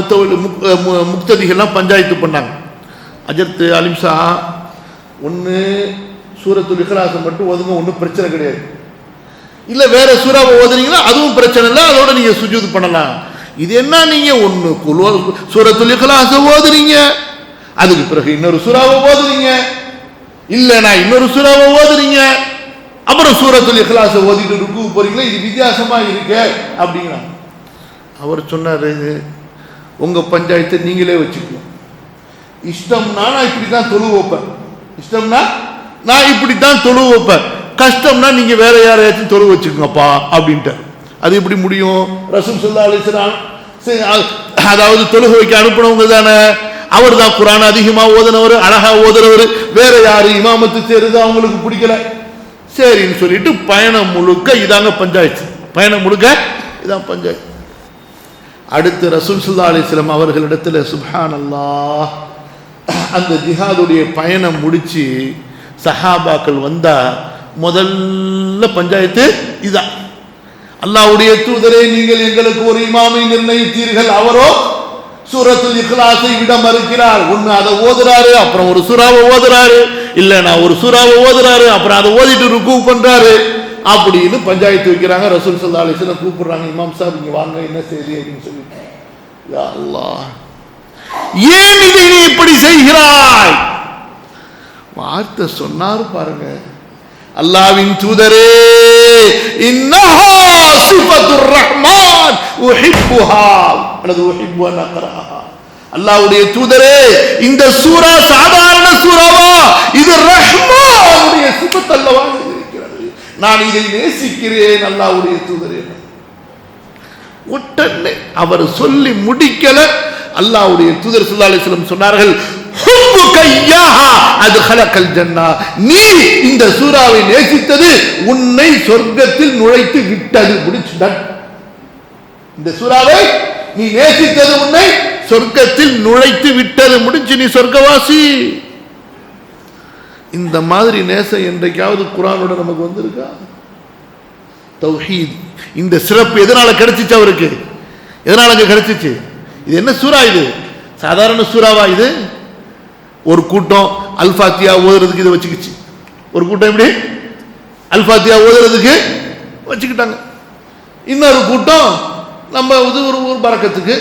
முக்ததிகள்லாம் பஞ்சாயத்து பண்ணாங்க. அஜர்த்து அலிம்சா, ஒன்று சூரத்துல் இக்லாஸை மட்டும் ஓதுங்க, ஒன்றும் பிரச்சனை கிடையாது. இல்லை வேற சூறாவை ஓதுனீங்கன்னா அதுவும் பிரச்சனை இல்லை, அதோட நீங்கள் சுஜூத் பண்ணலாம். இது என்ன நீங்க ஒன்னு சூரத்துல் இக்லாஸ் ஓதுறீங்க, அதுக்கு பிறகு இன்னொரு சூறாவை ஓதுறீங்க, இல்லனா இன்னொரு சூறாவை ஓதுறீங்க, அப்புறம் சூரத்துல் இக்லாஸ் ஓதிட்டு ருக்கு போறீங்களா, இது வித்தியாசமா இருக்கு அப்படிங்கிறாங்க. அவர் சொன்னாரு, உங்க பஞ்சாயத்தை நீங்களே வச்சுக்கணும். இஷ்டம்னா நான் இப்படித்தான் தொழு வைப்பேன், இஷ்டம்னா நான் இப்படித்தான் தொழு வைப்பேன், கஷ்டம்னா நீங்க வேற யாரையாச்சும் தொழு வச்சுக்கோங்கப்பா அப்படின்ட்டு. அது எப்படி முடியும்? ரசூல் ஸல்லல்லாஹு அலைஹி வஸல்லம் அதாவது தொழுகை வைக்க அனுப்பினவங்க தானே, அவர் தான் குர்ஆன் அதிகமா ஓதுனவர், அழகா ஓதுறவர், வேற யாரு இமாமத்து சேருது அவங்களுக்கு பிடிக்கல, சரின்னு சொல்லிட்டு பயணம் முழுக்க இதாங்க பஞ்சாயத்து, பயணம் முழுக்க இதான் பஞ்சாயத்து. அடுத்து ரசூல் ஸல்லல்லாஹு அலைஹி வஸல்லம் அவர்களிடத்துல சுப்ஹானல்லாஹ் அந்த ஜிஹாதுடைய பயணம் முடிச்சு சஹாபாக்கள் வந்தா முதல்ல பஞ்சாயத்து இதான். அல்லாஹ்வுடைய தூதரே, நீங்கள் எங்களுக்கு ஒரு இமாமை நிர்ணயித்தீர்கள், அவரோ சூரத்துல் இக்லாஸை விட மறுக்கிறார். ஒன்னு அதை ஓதுறாரு, அப்புறம் ஒரு சூறாவை ஓதுறாரு, இல்லனா ஒரு சூறாவை ஓதுறாரு, அப்புறம் அதை ஓதிட்டு ருக்கு பண்றாரு அப்படின்னு பஞ்சாயத்து வைக்கிறாங்க. ரசூல் ஸல்லல்லாஹு அலைஹி வஸல்லம் கூப்பிடுறாங்க, இமாம் சாஹிப் இங்க வாங்க, என்ன செய்தி அப்படின்னு சொல்லிட்டு. யா அல்லாஹ், ஏன் இதை நீ இப்படி செய்கிறாய்? வார்த்தை சொன்னாரு பாருங்க, அல்லாஹ்வின் தூதரே, இன்னஹா சிஃபத்துர் ரஹ்மான் உஹிப்புஹா அல்லது உஹிப்பு அன் அக்ராஹா. அல்லாஹ்வுடைய தூதரே, இந்த சூரா சாதாரண சூராவா? இது ரஹ்மானுடைய சிஃபத் அல்லவா இருக்கிறது, நான் இதை நேசிக்கிறேன் அல்லாஹ்வுடைய தூதரே. உடனே அவர் சொல்லி முடிக்கல, அல்லாஹ்வுடைய தூதர் ஸல்லல்லாஹு அலைஹி வஸல்லம் சொன்னார்கள், ஹுப்புக இய்யாஹா அத்கலகல் ஜன்னah, நீ இந்த சூராவை நேசித்தது உன்னை சொர்க்கத்தில் நுழைத்து விட்டது. முடிச்சுதான், இந்த சூராவை நீ நேசித்தது உன்னை சொர்க்கத்தில் நுழைத்து விட்டது, முடிஞ்சு, நீ சொர்க்கவாசி. இந்த மாதிரி நேசம் என்றைக்காவது குர்ஆனோட நமக்கு வந்திருக்கா? தௌஹீத் இந்த சிறப்பு எதனால கிடைச்சிச்சு அவருக்கு? எதனால கிடைச்சிச்சு? இது என்ன சூரா? இது சாதாரண சூறாவா? இது ஒரு கூட்டம் அல் ஃபாத்தியா ஓதுறதுக்கு இதை வச்சுக்கிச்சு. ஒரு கூட்டம் எப்படி அல் ஃபாத்தியா ஓதுறதுக்கு வச்சுக்கிட்டாங்க. இன்னொரு கூட்டம் நம்ம ஒரு பரக்கத்துக்கு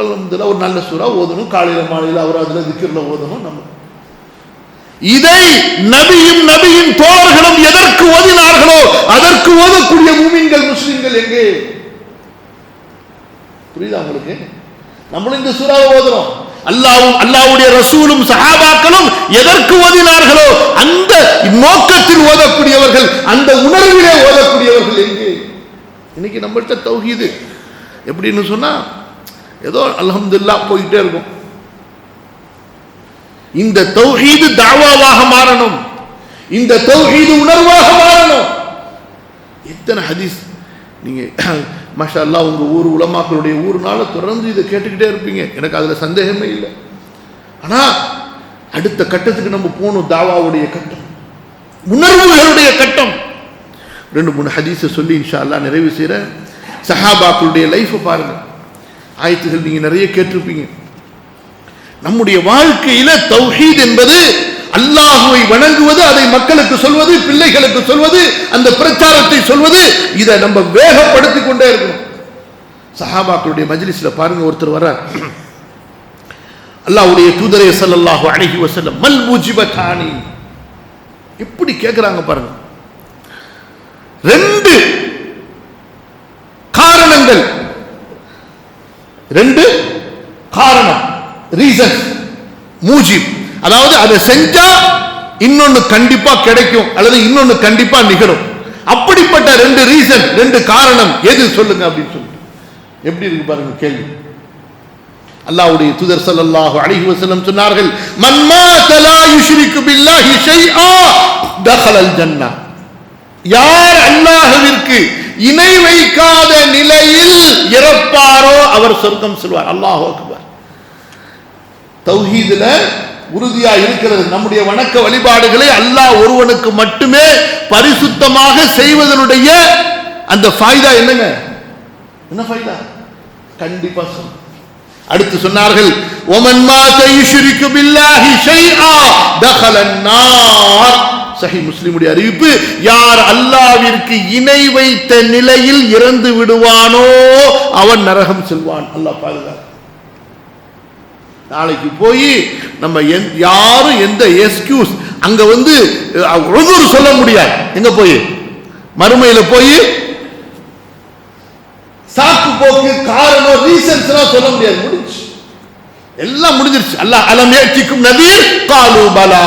அல்ஹம்துலில்லாஹ் ஒரு நல்ல சூறா ஓதணும், காலையில மாலையில அவர் அதுல திக்ர்ல ஓதணும். நம்ம இதை நபியும் நபியின் தோழர்களும் எதற்கு ஓதினார்களோ அதற்கு ஓதக்கூடிய மூமின்கள் முஸ்லிம்கள் எங்கே? புரியுதா உங்களுக்கு? நம்மளும் இந்த சூறாவை ஓதுறோம், அல்லாஹ்வும் அல்லாஹ்வுடைய ரசூலும் சஹாபாக்களும் எதற்கு ஓதினார்களோ அந்த நோக்கத்தில் ஓதக்கூடியவர்கள், அந்த உணர்விலே ஓதக்கூடியவர்கள் எங்கே? இன்னைக்கு நம்மள்ட்ட தௌஹீது எப்படின்னு சொன்னா ஏதோ அல்ஹம்துலில்லாஹ் போயிட்டே இருக்கும். இந்த தௌஹீது தாவாவாக மாறணும், இந்த தௌஹீது உணர்வாக மாறணும். எத்தனை ஹதீஸ் நீங்க மாஷா அல்லாஹ் உங்க ஊர் உலமாக்களுடைய ஊர்னால தொடர்ந்து இதை கேட்டுக்கிட்டே இருப்பீங்க, எனக்கு அதுல சந்தேகமே இல்லை. ஆனா அடுத்த கட்டத்துக்கு நம்ம போகணும், தாவாவுடைய கட்டம், உணர்வுகளுடைய கட்டம். 2-3 ஹதீஸை சொல்லி இன்ஷா அல்லாஹ் நிறைவு செய்கிறேன். சஹாபாக்களுடைய லைஃபை பாருங்க, ஆயத்துகள் நீங்க நிறைய கேட்டிருப்பீங்க. நம்முடைய வாழ்க்கையில தௌஹீத் என்பது அல்லாஹுவை வணங்குவது, அதை மக்களுக்கு சொல்வது, பிள்ளைகளுக்கு சொல்வது, அந்த பிரச்சாரத்தை சொல்வது, இதை நம்ம வேகப்படுத்திக் கொண்டே இருக்கணும். சஹாபாக்களுடைய மஜ்லிஸ்ல பாருங்க, ஒருத்தர் வர்றார், அல்லாஹ்வுடைய தூதரே ஸல்லல்லாஹு அலைஹி வஸல்லம் மல் முஜிபதானி, எப்படி கேட்கிறாங்க பாருங்க. 2 காரணங்கள், 2 காரணம், ரீசன், மூஜிப், அதாவது அதை செஞ்சா இன்னொன்னு கண்டிப்பா கிடைக்கும் அல்லது இன்னொன்னு கண்டிப்பா நிகழும். அப்படிப்பட்ட 2 ரீசன், 2 காரணம் எது சொல்லுங்க அப்படின்னு சொல்லிட்டு எப்படி இருக்கு பாருங்க கேள்வி. அல்லாஹ்வுடைய தூதர் ஸல்லல்லாஹு அலைஹி வஸல்லம் சொன்னார்கள், மன் மாத லா யுஷ்ரிகு பில்லாஹி ஷைஆ தഖலல் ஜன்னah, யார் அல்லாஹ்விற்கு இணை வைக்காத நிலையில் இறப்பாரோ அவர் சொர்க்கம் செல்வார். அல்லாஹு அக்பர். தௌஹீதுல உறுதியா இருக்கிறது. நம்முடைய வணக்க வழிபாடுகளை அல்லாஹ் ஒருவனுக்கு மட்டுமே பரிசுத்தமாக செய்வதனுடைய அந்த ஃபாய்தா என்னங்க? என்ன ஃபாய்தா? கண்டிப்பா சொல்ல. அடுத்து சொன்னார்கள், ஒமன் மாத யுஷ்ரிகு பில்லாஹி ஷைஆ தഖலன் நார், சஹீஹ் முஸ்லிமுடைய அறிவிப்பு, யார் அல்லாஹ்விற்கு இணை வைத்த நிலையில் இறந்து விடுவானோ அவன் நரகம் செல்வான். அல்லாஹ் பாதுகாக்க. நாளைக்கு போய் நம்ம யாரும் எந்த எக்ஸ்கியூஸ் அங்க உதுர் சொல்ல முடியாது. எங்க போய் மறுமையில போய் சாக்கு போக்கு காரணம் ரீசன்ஸ் எல்லாம் சொல்ல முடியாது. முடிஞ்சு எல்லாம் முடிஞ்சிருச்சு. அல்லாஹ் அலம் யஅதிக்கும் நதீர் காலு பலா,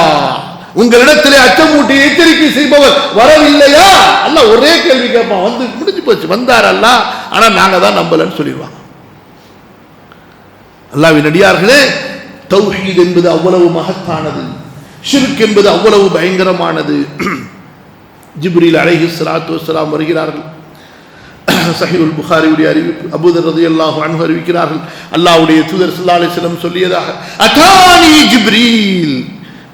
உங்களிடத்திலே அச்சமூட்டி எச்சரிக்கை செய்பவர் வரவில்லையா? அல்லாஹ் ஒரே கேள்வி கேட்பான். முடிஞ்சு போச்சு, வந்தார் அல்லாஹ், ஆனா நாங்க தான் நம்பலன்னு சொல்லிடுவாங்க. அல்லாஹ்வின் அடியார்களே, தௌஹீத் என்பது அவ்வளவு மகத்தானது, ஷிர்க் என்பது அவ்வளவு பயங்கரமானது. ஜிப்ரீல் அலைஹிஸ்ஸலாத்து வஸ்ஸலாம் வருகிறார்கள். சஹீஹுல் புகாரியுடைய அறிவிப்பு, அபூதர் ரலியல்லாஹு அன்ஹு அறிவிக்கிறார்கள், அல்லாஹ்வுடைய தூதர் ஸல்லல்லாஹு அலைஹி வஸல்லம் சொல்லியதாக, அதானி ஜிப்ரீல்,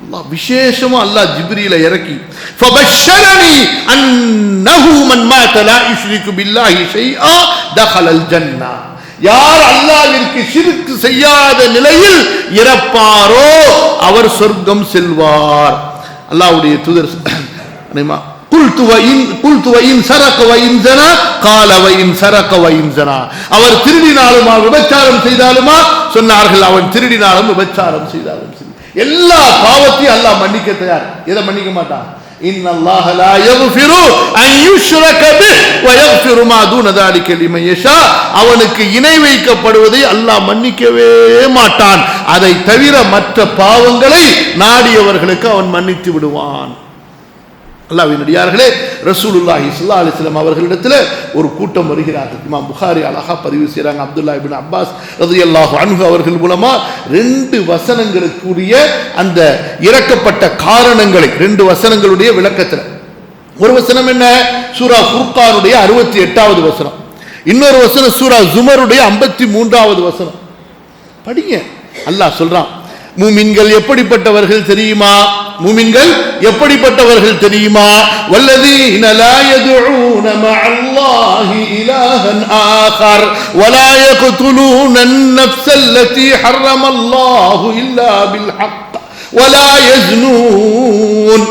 அல்லாஹ் விசேஷமா அல்லாஹ் ஜிப்ரீலை இறக்கி, ஃபபஷரனி அன்னஹு மன் மாத லா யுஷ்ரிகு பில்லாஹி ஷைஆ தഖலல் ஜன்னah, யார் அல்லாஹ்விற்கு ஷிர்க் செய்யாத நிலையில் இறப்பாரோ அவர் சொர்க்கம் செல்வார். அல்லாஹ்வுடைய தூதர் அவர் திருடினாலுமா விபச்சாரம் செய்தாலுமா சொன்னார்கள், அவன் திருடினாலும் விபச்சாரம் செய்தாலும் சரி, எல்லா பாவத்தையும் அல்லாஹ் மன்னிக்க தயார். எதை மன்னிக்க மாட்டான்? இன்னல்லாஹ லா யக்ஃபிரு அன் யுஷ்ரக பிஹி வ யக்ஃபிரு மா தூன ذلك லிமன் யஷா, அவனுக்கு இணை வைக்கப்படுவதை அல்லாஹ் மன்னிக்கவே மாட்டான். அதை தவிர மற்ற பாவங்களை நாடியவர்களுக்கு அவன் மன்னித்து விடுவான். அல்லாஹ்வின் அடியார்களே, ரசூலுல்லாஹி ஸல்லல்லாஹு அலைஹி வஸல்லம் அவர்களிடத்தில் ஒரு கூட்டம் வருகிறார்கள். இமாம் புகாரி அழகா பதிவு செய்றாங்க. அப்துல்லாஹ் இப்னு அப்பாஸ் ரலியல்லாஹு அன்ஹு அவர்கள் மூலமா 2 வசனங்களுக்குரிய அந்த இறக்கப்பட்ட காரணங்களை 2 வசனங்களுடைய விளக்கத்தில், ஒரு வசனம் என்ன, சூரா ஃபுர்கானுடைய 68வது வசனம், இன்னொரு வசனம் சூரா ஜுமருடைய 53வது வசனம். படிங்க. அல்லாஹ் சொல்றான், மூமின்கள் எப்படிப்பட்டவர்கள் தெரியுமா? மூமின்கள் எப்படிப்பட்டவர்கள் தெரியுமா? வல்லதீன லா யதுஊன மஅல்லாஹி இலாஹன் ஆகர் வலா யக்துலூன அன்-நஃப்ஸ அல்லதி ஹர்ரமல்லாஹு இல்லா பில் ஹக் வலா யஸ்னூன்.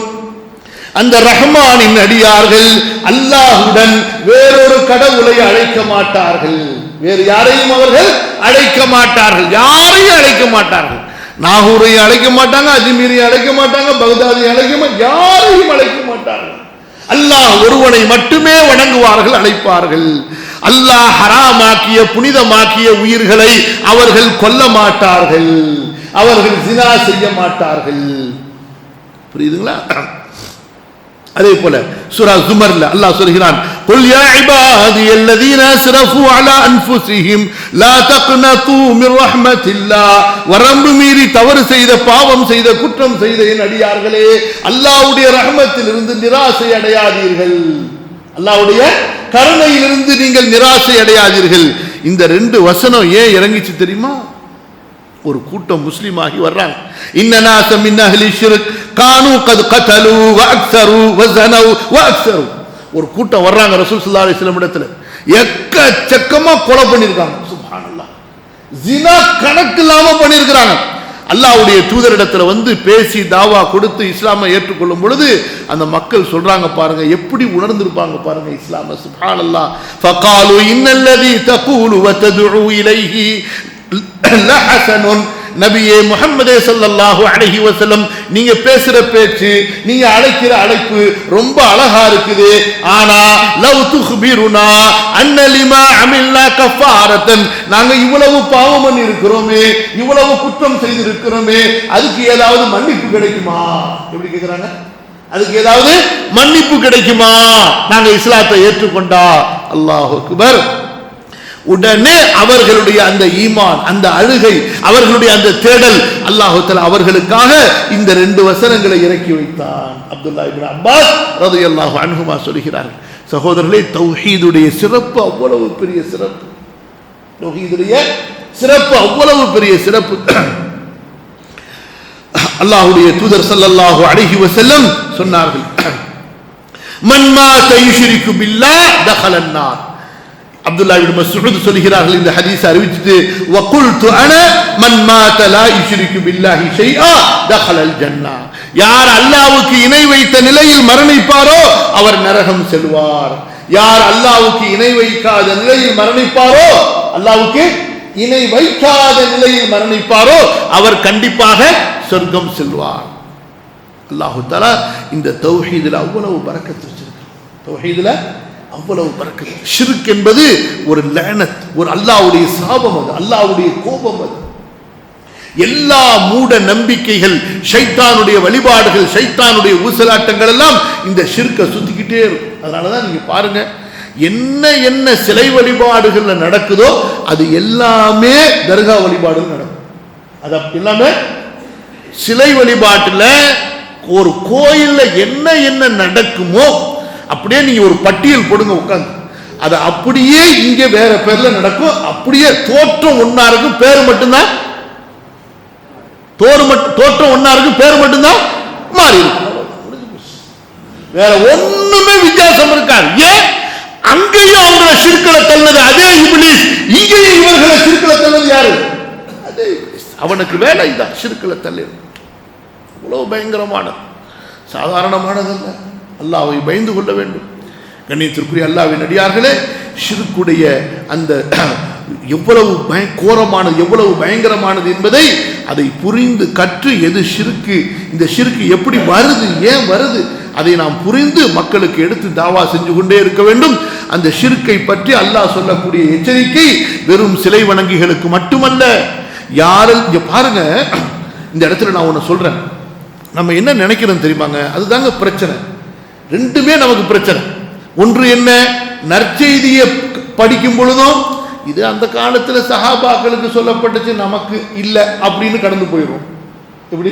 அந்த ரஹ்மானின் அடியார்கள் அல்லாஹ்வுடன் வேறொரு கடவுளை அழைக்க மாட்டார்கள். வேறு யாரையும் அவர்கள் அழைக்க மாட்டார்கள். யாரையும் அழைக்க மாட்டார்கள். நாகூரை அழைக்க மாட்டாங்க, அஜ்மீரை அழைக்க மாட்டாங்க, பகதாதை அழைக்க யாரையும் அழைக்க மாட்டார்கள். அல்லாஹ் ஒருவனை மட்டுமே வணங்குவார்கள், அழைப்பார்கள். அல்லாஹ் ஹராமாக்கிய புனிதமாக்கிய உயிர்களை அவர்கள் கொல்ல மாட்டார்கள், அவர்கள் ஜினா செய்ய மாட்டார்கள். புரியுதுங்களா? அதே போல சூரா ஜுமர்ல அல்லாஹ் சொல்கிறான், குல் யா இபாதியல்லதீன அஸ்ரஃபு அலா அன்ஃபுஸிஹிம் லா தக்னது மின் ரஹ்மத்தில்லாஹ், வரம்பு மீறி தவறு செய்த, பாவம் செய்த, குற்றம் செய்த என் அடியார்களே, அல்லாஹ்வுடைய ரஹ்மத்திலிருந்து நிராசை அடையாதீர்கள், அல்லாஹ்வுடைய கருணையிலிருந்து நீங்கள் நிராசை அடையாதீர்கள். இந்த 2 வசனம் ஏன் இறங்கிச்சு தெரியுமா? ஒரு கூட்டம் முஸ்லிம் ஆகி வர்றாங்க. இன்னனாஸ மின் அஹ்லி ஷிர்க் கானூ கத் கதலு வ அக்ஸரு வ ஸனவு வ அக்ஸரு. ஒரு கூட்டம் வர்றாங்க ரசூல் ஸல்லல்லாஹு அலைஹி வஸல்லம் இடத்துல, எக்கச்சக்கமா கொலை பண்ணிருக்காங்க. சுப்ஹானல்லாஹ், ஜினா கணக்கில்லாம பண்ணிருக்காங்க. அல்லாஹ்வுடைய தூதரிடத்துல பேசி தாவா கொடுத்து இஸ்லாமை ஏற்றுக்கொள்ளும் பொழுது அந்த மக்கள் சொல்றாங்க பாருங்க, எப்படி உணர்ந்திருப்பாங்க பாருங்க இஸ்லாம. சுப்ஹானல்லாஹ். ஃபகாலு இன்னல்லதி தகூலு வ ததுஉ இலைஹி லஹஸனுன், நபியே முஹம்மதே ஸல்லல்லாஹு அலைஹி வஸல்லம், நீங்க பேசுற பேச்சு, நீங்க அழைக்கிற அழைப்பு ரொம்ப அழகா இருக்குது. ஆனா லவ் துக்பிருனா அன்ன லிமா அமில்னா கஃபாரத்தன், நாங்க இவ்வளவு பாவம் பண்ணி இருக்கிறோமே, இவ்வளவு குற்றம் செய்து இருக்கிறோமே, அதுக்கு ஏதாவது மன்னிப்பு கிடைக்குமா? எப்படி கேக்குறாங்க? அதுக்கு ஏதாவது மன்னிப்பு கிடைக்குமா நாங்க இஸ்லாத்தை ஏற்றுக்கொண்டா? அல்லாஹு அக்பர். உடனே அவர்களுடைய அந்த ஈமான், அந்த அழுகை, அவர்களுடைய அந்த தேடல், அல்லாஹ் தஆலா அவர்களுக்காக இந்த 2 வசனங்களை இறக்கி வைத்தான். அப்துல்லாஹ் இப்னு அப்பாஸ் ரலியல்லாஹு அன்ஹுமா சொல்கிறார்கள், சகோதரர்களே, தௌஹீதுடைய சிறப்பு அவ்வளவு பெரிய சிறப்பு, தௌஹீதுடைய சிறப்பு அவ்வளவு பெரிய சிறப்பு. அல்லாஹ்வுடைய தூதர் ஸல்லல்லாஹு அலைஹி வஸல்லம் சொன்னார்கள், மன் மாத யுஷ்ரிகு பில்லாஹ் தഖலன் நார், அப்துல்லா இப்னு மஸ்ஊத் சொல்கிறார்கள் இந்த ஹதீஸ் அறிவிச்சிட்டு வகுல்து அன மன் மாத லா யுஷ்ரிகு பில்லாஹி ஷைஆ தஹலல் ஜன்னah, யார் அல்லாஹ்வுக்கு இணை வைத்த நிலையில் மரணிப்பாரோ அவர் நரகம் செல்வார். யார் அல்லாஹ்வுக்கு இணை வைக்காத நிலையில் மரணிப்பாரோ, அல்லாஹ்வுக்கு இணை வைக்காத நிலையில் மரணிப்பாரோ அவர் கண்டிப்பாக சொர்க்கம் செல்வார். அல்லாஹ் தஆலா இந்த தௌஹீதுல அவ்வளவு பரக்கத் வச்சிருக்கார். தௌஹீதுல அவ்வளவு பரக்கத். ஷிர்க் என்பது ஒரு லஅனத், ஒரு அல்லாஹ்வுடைய சாபம், அது அல்லாஹ்வுடைய கோபம். அது எல்லா மூட நம்பிக்கைகள், ஷைத்தானுடைய வழிபாடுகள், ஷைத்தானுடைய ஊசலாட்டங்கள் எல்லாம் இந்த ஷிர்க்கை சுத்திக்கிட்டே இருக்கும். அதனாலதான் நீங்க பாருங்க, என்ன என்ன சிலை வழிபாடுகள் நடக்குதோ அது எல்லாமே தர்கா வழிபாடுகள் நடக்கும். அது எல்லாமே சிலை வழிபாட்டுல ஒரு கோயில்ல என்ன என்ன நடக்குமோ அப்படியே நீங்க ஒரு பட்டியல் போடுங்க உட்கார்ந்து, அது அப்படியே இங்க வேற பேர்ல நடக்கும். அப்படியே தோற்றம் ஒன்னா இருக்கும், பேர் மட்டும்தான் தோற்றம் ஒன்னா இருக்கும், பேர் மட்டும்தான் மாறி இருக்கும். வேற ஒண்ணுமே வித்தியாசம் இருக்காது. ஏன்? அங்கேயும் அவங்களை ஷிர்க்ல தள்ளது அதே இப்லீஸ், இங்கேயும் இவர்களை ஷிர்க்ல தள்ளது யாரு? அதே இப்லீஸ். அவனுக்கு வேலை இதான், ஷிர்க்ல தள்ளு. இவ்வளவு பயங்கரமானது, சாதாரணமானதல்ல. அல்லாஹ்வை பயந்து கொள்ள வேண்டும். கண்ணியத்திற்குரிய அல்லாஹ்வின் அடியார்களே, ஷிர்க்குடைய அந்த எவ்வளவு கோரமானது, எவ்வளவு பயங்கரமானது என்பதை அதை புரிந்து கற்று, எது ஷிர்க்கு, இந்த ஷிர்க்கு எப்படி வருது, ஏன் வருது, அதை நாம் புரிந்து மக்களுக்கு எடுத்து தாவா செஞ்சு கொண்டே இருக்க வேண்டும். அந்த ஷிர்க்கை பற்றி அல்லாஹ் சொல்லக்கூடிய எச்சரிக்கை வெறும் சிலை வணங்கிகளுக்கு மட்டுமல்ல. யாரும் இங்க பாருங்க, இந்த இடத்துல நான் ஒன்று சொல்றேன். நம்ம என்ன நினைக்கிறோம் தெரியுமாங்க? அதுதாங்க பிரச்சனை. ரெண்டுமே நமக்கு பிரச்சனை. ஒன்று என்ன, நற்செய்தியை படிக்கும் பொழுதும் இது அந்த காலத்தில் சஹாபாக்களுக்கு சொல்லப்பட்டுச்சு, நமக்கு இல்லை அப்படின்னு கடந்து போயிடும். எப்படி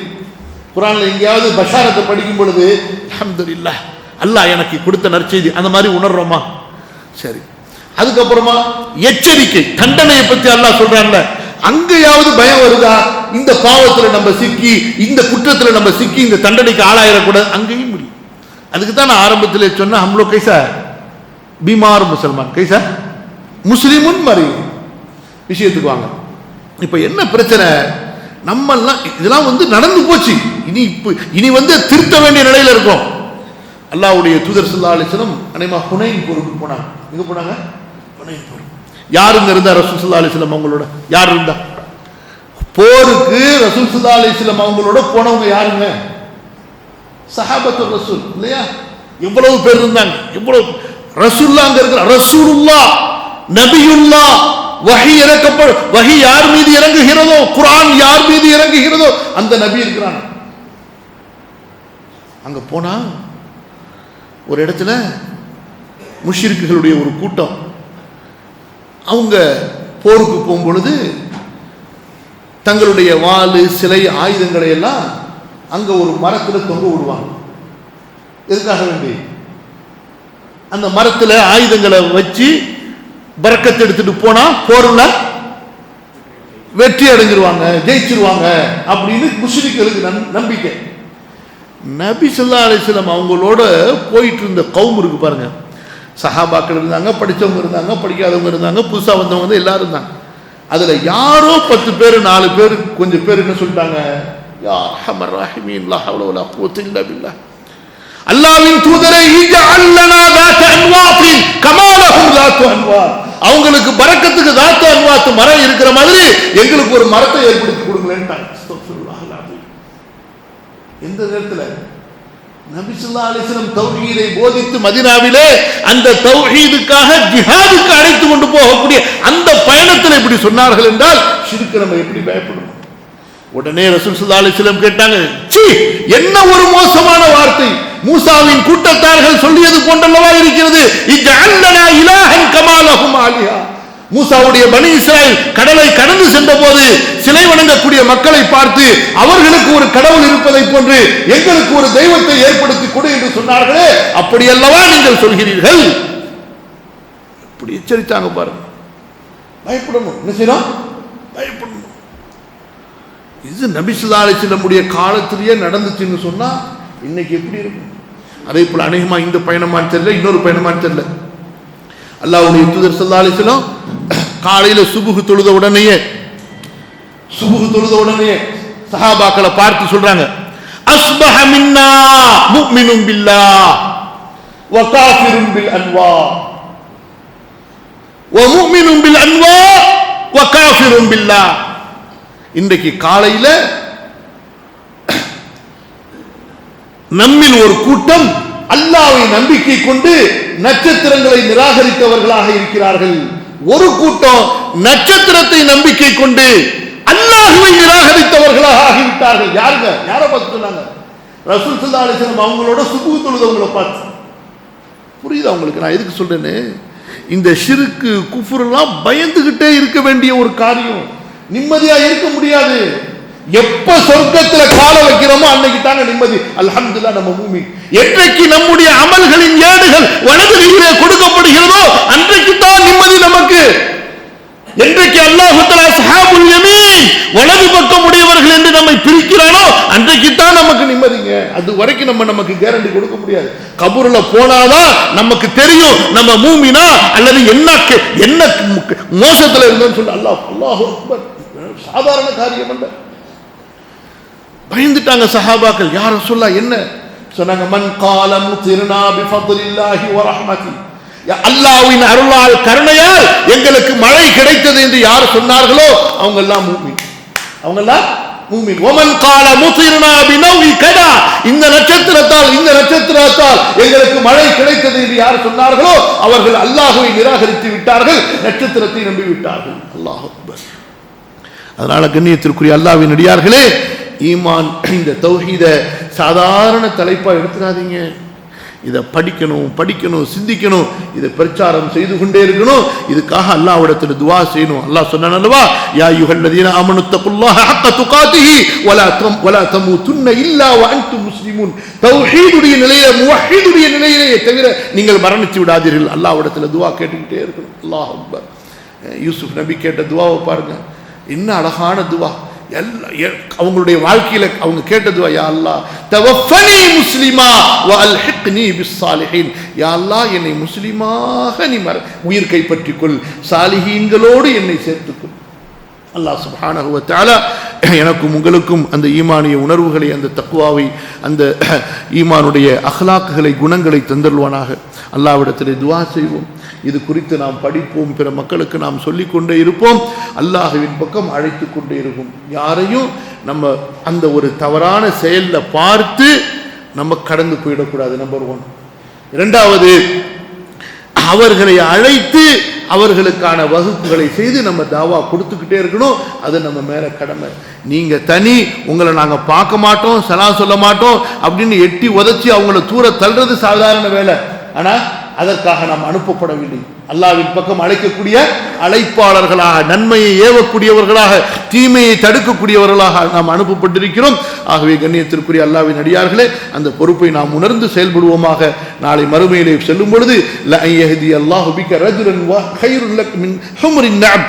குர்ஆன்ல எங்கேயாவது பஷாரத்தை படிக்கும் பொழுது அல்ஹம்துலில்லாஹ் அல்லாஹ் எனக்கு கொடுத்த நற்செய்தி அந்த மாதிரி உணர்றோமா? சரி. அதுக்கப்புறமா எச்சரிக்கை, தண்டனையை பற்றி அல்லாஹ் சொல்றான்ல, அங்கேயாவது பயம் வருதா? இந்த பாவத்தில் நம்ம சிக்கி, இந்த குற்றத்தில் நம்ம சிக்கி இந்த தண்டனைக்கு ஆளாயிடக்கூடாது, அங்கேயும் முடியும். அதுக்கு தான் நான் ஆரம்பத்தில் சொன்ன ஹம்லோ கைசா பீமார் முசல்மான் கைசா முஸ்லிமுன் மறி விஷயத்துக்கு வாங்க. இப்ப என்ன பிரச்சனை? நம்மெல்லாம் இதெல்லாம் நடந்து போச்சு. இனி திருத்த வேண்டிய நிலையில இருக்கும். அல்லாஹ்வுடைய தூதர் ஸல்லல்லாஹு அலைஹி வஸல்லம் அனைமா ஹுனைன் போருக்கு போனாங்க. எங்க போனாங்க? ஹுனைன் போர். யாருங்க இருந்தா ரசூல் ஸல்லல்லாஹு அலைஹி வஸல்லம் அவங்களோட? யார் இருந்தா போருக்கு? ரசூல் ஸல்லல்லாஹு அலைஹி வஸல்லம் அவங்களோட போனவங்க யாருங்க? சஹாபத்துர் ரசூல் இல்லையா? எவ்வளவு பேர் இருந்தாங்க? எவ்வளவு ரசூலுல்லாஹ் அங்க இருக்கிற ரசூலுல்லாஹ் நபியுல்லாஹ், வஹி இறக்கப்படும், வஹி யார் மீது இறங்குகிறதோ, குர்ஆன் யார் மீது இறங்குகிறதோ அந்த நபி இருக்கிறான். அங்க போனா ஒரு இடத்துல முஷ்ரிக்குகளுடைய ஒரு கூட்டம், அவங்க போருக்கு போகும் பொழுது தங்களுடைய வாளு, சிலை, ஆயுதங்களை எல்லாம் அங்க ஒரு மரத்தில் தொங்க விடுவாங்க. எதுக்காக வேண்டி? அந்த மரத்தில் ஆயுதங்களை வச்சு பரக்கத்தை எடுத்துட்டு போனா போர்ல வெற்றி அடைஞ்சிருவாங்க, ஜெயிச்சிருவாங்க அப்படின்னு முஸ்லிம்களுக்கு நம்பிக்கை. நபி ஸல்லல்லாஹு அலைஹி வஸல்லம் அவங்களோட போயிட்டு இருந்த கௌம் இருக்கு பாருங்க, சஹாபாக்கள் இருந்தாங்க, படித்தவங்க இருந்தாங்க, படிக்காதவங்க இருந்தாங்க, புதுசா வந்தவங்க எல்லாரும் இருந்தாங்க. அதுல யாரோ 10 பேர் 4 பேர் கொஞ்சம் பேர் என்ன சொல்லிட்டாங்க, யா அர்ஹமர் ராஹிமீன் லா ஹவ்ல வலா குவத்த இல்லா பில்லாஹ், அல்லாஹ்வின் தூதரே இஜஅல் லனா ذات انواط كما لهم ذات انواط, அவங்களுக்கு பரக்கத்துக்கு ذات انواط மரம் இருக்கிற மாதிரி எங்களுக்கு ஒரு மரத்தை ஏற்படுத்தி கொடுங்களேன்ட்டாங்க. அஸ்தக்ஃபிருல்லாஹ் அலீம். எந்த நேரத்துல நபி ஸல்லல்லாஹு அலைஹி வஸல்லம் தௌஹீதை போதித்து மதீனாவிலே அந்த தௌஹீதுக்காக ஜிஹாதுக்கு அழைத்து கொண்டு போகக்கூடிய அந்த பயணத்தில் இப்படி சொன்னார்கள் என்றால் ஷிர்க்கு நம்ம எப்படி பயப்படணும்? உடனே ரசூல் ஸல்லல்லாஹு அலைஹி வஸல்லம் கேட்டாங்க, சீ என்ன ஒரு மோசமான வார்த்தை, மூசாவின் கூட்டத்தார்கள் சொல்லியது போன்றல்லவா இருக்கிறது, இஜஅல் லனா இலாஹன் கமா லஹும் ஆலிஹா. மூசாவுடைய பனி இஸ்ராயேல் கடலை கடந்து சென்ற போது சிலை வணங்கக்கூடிய மக்களை பார்த்து அவர்களுக்கு ஒரு கடவுள் இருப்பதை போன்று எங்களுக்கு ஒரு தெய்வத்தை ஏற்படுத்தி கொடு என்று சொன்னார்களே, அப்படி அல்லவா நீங்கள் சொல்கிறீர்கள்? இப்படி எச்சரித்தாங்க பாருங்க. பயப்படணும். என்ன செய்யணும்? பயப்படணும். இது நபி ஸல்லல்லாஹு அலைஹி வஸல்லம் காலத்திலேயே நடந்துச்சுன்னு சொன்னா இன்னைக்கு எப்படி இருக்கும்? அதே போல அநேகமா இந்த பயணமான்னு தெரியல, இன்னொரு பயணமான்னு தெரியல, அல்லாஹ்வுடைய தூதர் ஸல்லல்லாஹு அலைஹி வஸல்லம் காலையில சுபுஹ் தொழுத உடனேயே சஹாபாக்களை பார்த்து சொல்றாங்க, அஸ்பஹ மின்னா முஃமினும் பில்லாஹ் வ காஃபிரும் பில் அன்வா வ முஃமினும் பில் அன்வா வ காஃபிரும் பில்லாஹ். இன்றைக்கு காலையில நம்மில் ஒரு கூட்டம் அல்லாஹ்வை நம்பிக்கை கொண்டு நட்சத்திரங்களை நிராகரித்தவர்களாக இருக்கிறார்கள். ஒரு கூட்டம் நட்சத்திரத்தை நம்பிக்கை கொண்டு அல்லாஹ்வை நிராகரித்தவர்களாக ஆகிவிட்டார்கள். யாருங்க? யாரை பார்த்து சொன்னாங்க? ரசூல் ஸல்லல்லாஹு அலைஹி வஸல்லம் அவங்களோட சுபுஹ் தொழுதவங்களை பார்த்து. புரியுதா உங்களுக்கு நான் எதுக்கு சொல்றேன்னு? இந்த ஷிர்க்கு குஃப்ர் எல்லாம் பயந்துகிட்டே இருக்க வேண்டிய ஒரு காரியம். நிம்மதியா இருக்க முடியாது. எப்ப சொர்க்கத்துல கால வைக்கிறோமோ அன்னைக்கு தாங்க நிம்மதி. அல்ஹம்துலில்லாஹ் நம்ம மூமின். என்றைக்கு நம்முடைய அமல்களின் ஏடுகள் வலது கையிலே கொடுக்கப்படுகிறதோ அன்றைக்கு தான் நிம்மதி நமக்கு. என்றைக்கு அல்லாஹ் தஆலா அஸ்ஹாபுல் யமீன் வலது பக்கம் உடையவர்கள் என்று நம்மை பிரிக்கிறானோ அன்றைக்கு தான் நமக்கு நிம்மதிங்க. அது வரைக்கும் நமக்கு கேரண்டி கொடுக்க முடியாது. கபூர்ல போனாதான் நமக்கு தெரியும் நம்ம மூமினா அல்லது என்ன மோசத்துல இருந்தோம்னு சொல்லி. அல்லாஹ் அக்பர். சாதாரண காரியம் அல்ல. பயந்துட்டாங்க சஹாபாக்கள். யா ரசூலல்லாஹ் என்ன சொன்னாங்க? மன் கால முத்திர்னா பிஃபத்லில்லாஹி வ ரஹ்மதி, அல்லாஹ்வின் அருளால் கருணையால் எங்களுக்கு மழை கிடைத்தது என்று யார் சொன்னார்களோ அவங்க எல்லாம் மூமின். ஒமன் கால முத்திர்னா பினவி கதா, இந்த நட்சத்திரத்தால் எங்களுக்கு மழை கிடைத்தது என்று யார் சொன்னார்களோ அவர்கள் அல்லாஹ்வை நிராகரித்து விட்டார்கள், நட்சத்திரத்தை நம்பி விட்டார்கள். அல்லாஹ் அக்பர். அதனால கண்ணியத்திற்குரிய அல்லாஹ்வின் அடியார்களே, ஈமான் இந்த தௌஹீத சாதாரண தலைப்பா எடுத்துடாதீங்க. இதை படிக்கணும், சிந்திக்கணும், இதை பிரச்சாரம் செய்து கொண்டே இருக்கணும். இதுக்காக அல்லாஹ்விடத்தில் துஆ செய்யணும். அல்லாஹ் சொன்னான் அல்லவா, யா அய்யுஹல்லதீன ஆமனு தக்குல்லாஹ ஹக்க துகாத்திஹி வலா தமூதுன்ன இல்லா வ அன்தும் முஸ்லிமூன். தௌஹீதுடைய நிலையில, முவஹ்ஹிதுடைய நிலையிலே தவிர நீங்கள் மரணித்து விடாதீர்கள். அல்லாஹ்விடத்தில் துஆ கேட்டுக்கிட்டே இருக்கணும். அல்லாஹ் அக்பர். யூசுப் நபி கேட்ட துஆவை பாருங்க, என்ன அழகான துஆ. அவங்களுடைய வாழ்க்கையில அவங்க கேட்டது, யா அல்லாஹ் தவஃபனி முஸ்லிமா வ அல்ஹிக்னி பிஸ்ஸாலிஹீன். யா அல்லாஹ் என்னை முஸ்லிமாக நீ உயிர் கைப்பற்றிக்கொள், சாலிஹீன்களோடு என்னை சேர்த்துக்கொள். அல்லாஹ் சுப்ஹானஹு வ தஆலா எனக்கும் உங்களுக்கும் அந்த ஈமானிய உணர்வுகளை, அந்த தக்வாவை, அந்த ஈமானுடைய அஹ்லாக்குகளை, குணங்களை தந்தருள்வானாக. அல்லாஹ்விடத்திலே துஆ செய்வோம். இது குறித்து நாம் படிப்போம், பிற மக்களுக்கு நாம் சொல்லிக் கொண்டே இருப்போம், அல்லாஹ்வின் பக்கம் அழைத்து கொண்டே இருக்கும். யாரையும் நம்ம அந்த ஒரு தவறான செயல்ல பார்த்து நம்ம கடந்து போயிடக்கூடாது. நம்பர் 1. இரண்டாவது, அவர்களை அழைத்து அவர்களுக்கான வகுப்புகளை செய்து நம்ம தாவா கொடுத்துக்கிட்டே இருக்கணும். அது நம்ம மேல கடமை. நீங்க தனி, உங்களை நாங்க பார்க்க மாட்டோம், சலாம் சொல்ல மாட்டோம் அப்படின்னு எட்டி உதச்சி அவங்கள தூர தள்ளுறது சாதாரண வேலை. ஆனா அதற்காக நாம் அனுப்பப்படவில்லை. அல்லாஹ்வின் பக்கம் அழைக்கக்கூடிய அழைப்பாளர்களாக, நன்மையை ஏவக்கூடியவர்களாக, தீமையை தடுக்கக்கூடியவர்களாக நாம் அனுப்பப்பட்டிருக்கிறோம். ஆகவே கண்ணியத்திற்குரிய அல்லாஹ்வின் அடியார்களே, அந்த பொறுப்பை நாம் உணர்ந்து செயல்படுவோமாக. நாளை மறுமையிலே செல்லும் பொழுது லா யஹ்தி அல்லாஹு பிக ரஜுலன் வ கைருல் லக் மின் ஹும்ரின் நஅம்,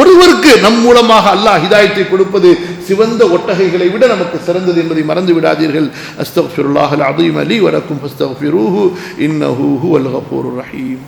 ஒருவருக்கு நம் மூலமாக அல்லாஹ் ஹிதாயத்தை கொடுப்பது சிவந்த ஒட்டகைகளை விட நமக்கு சிறந்தது என்பதை மறந்து விடாதீர்கள். அஸ்தக்ஃபிருல்லாஹல் அஸீம் லி வ லக்கும் ஃபஸ்தக்ஃபிரூஹு இன்னஹு ஹுவல் கஃபூருர் ரஹீம்.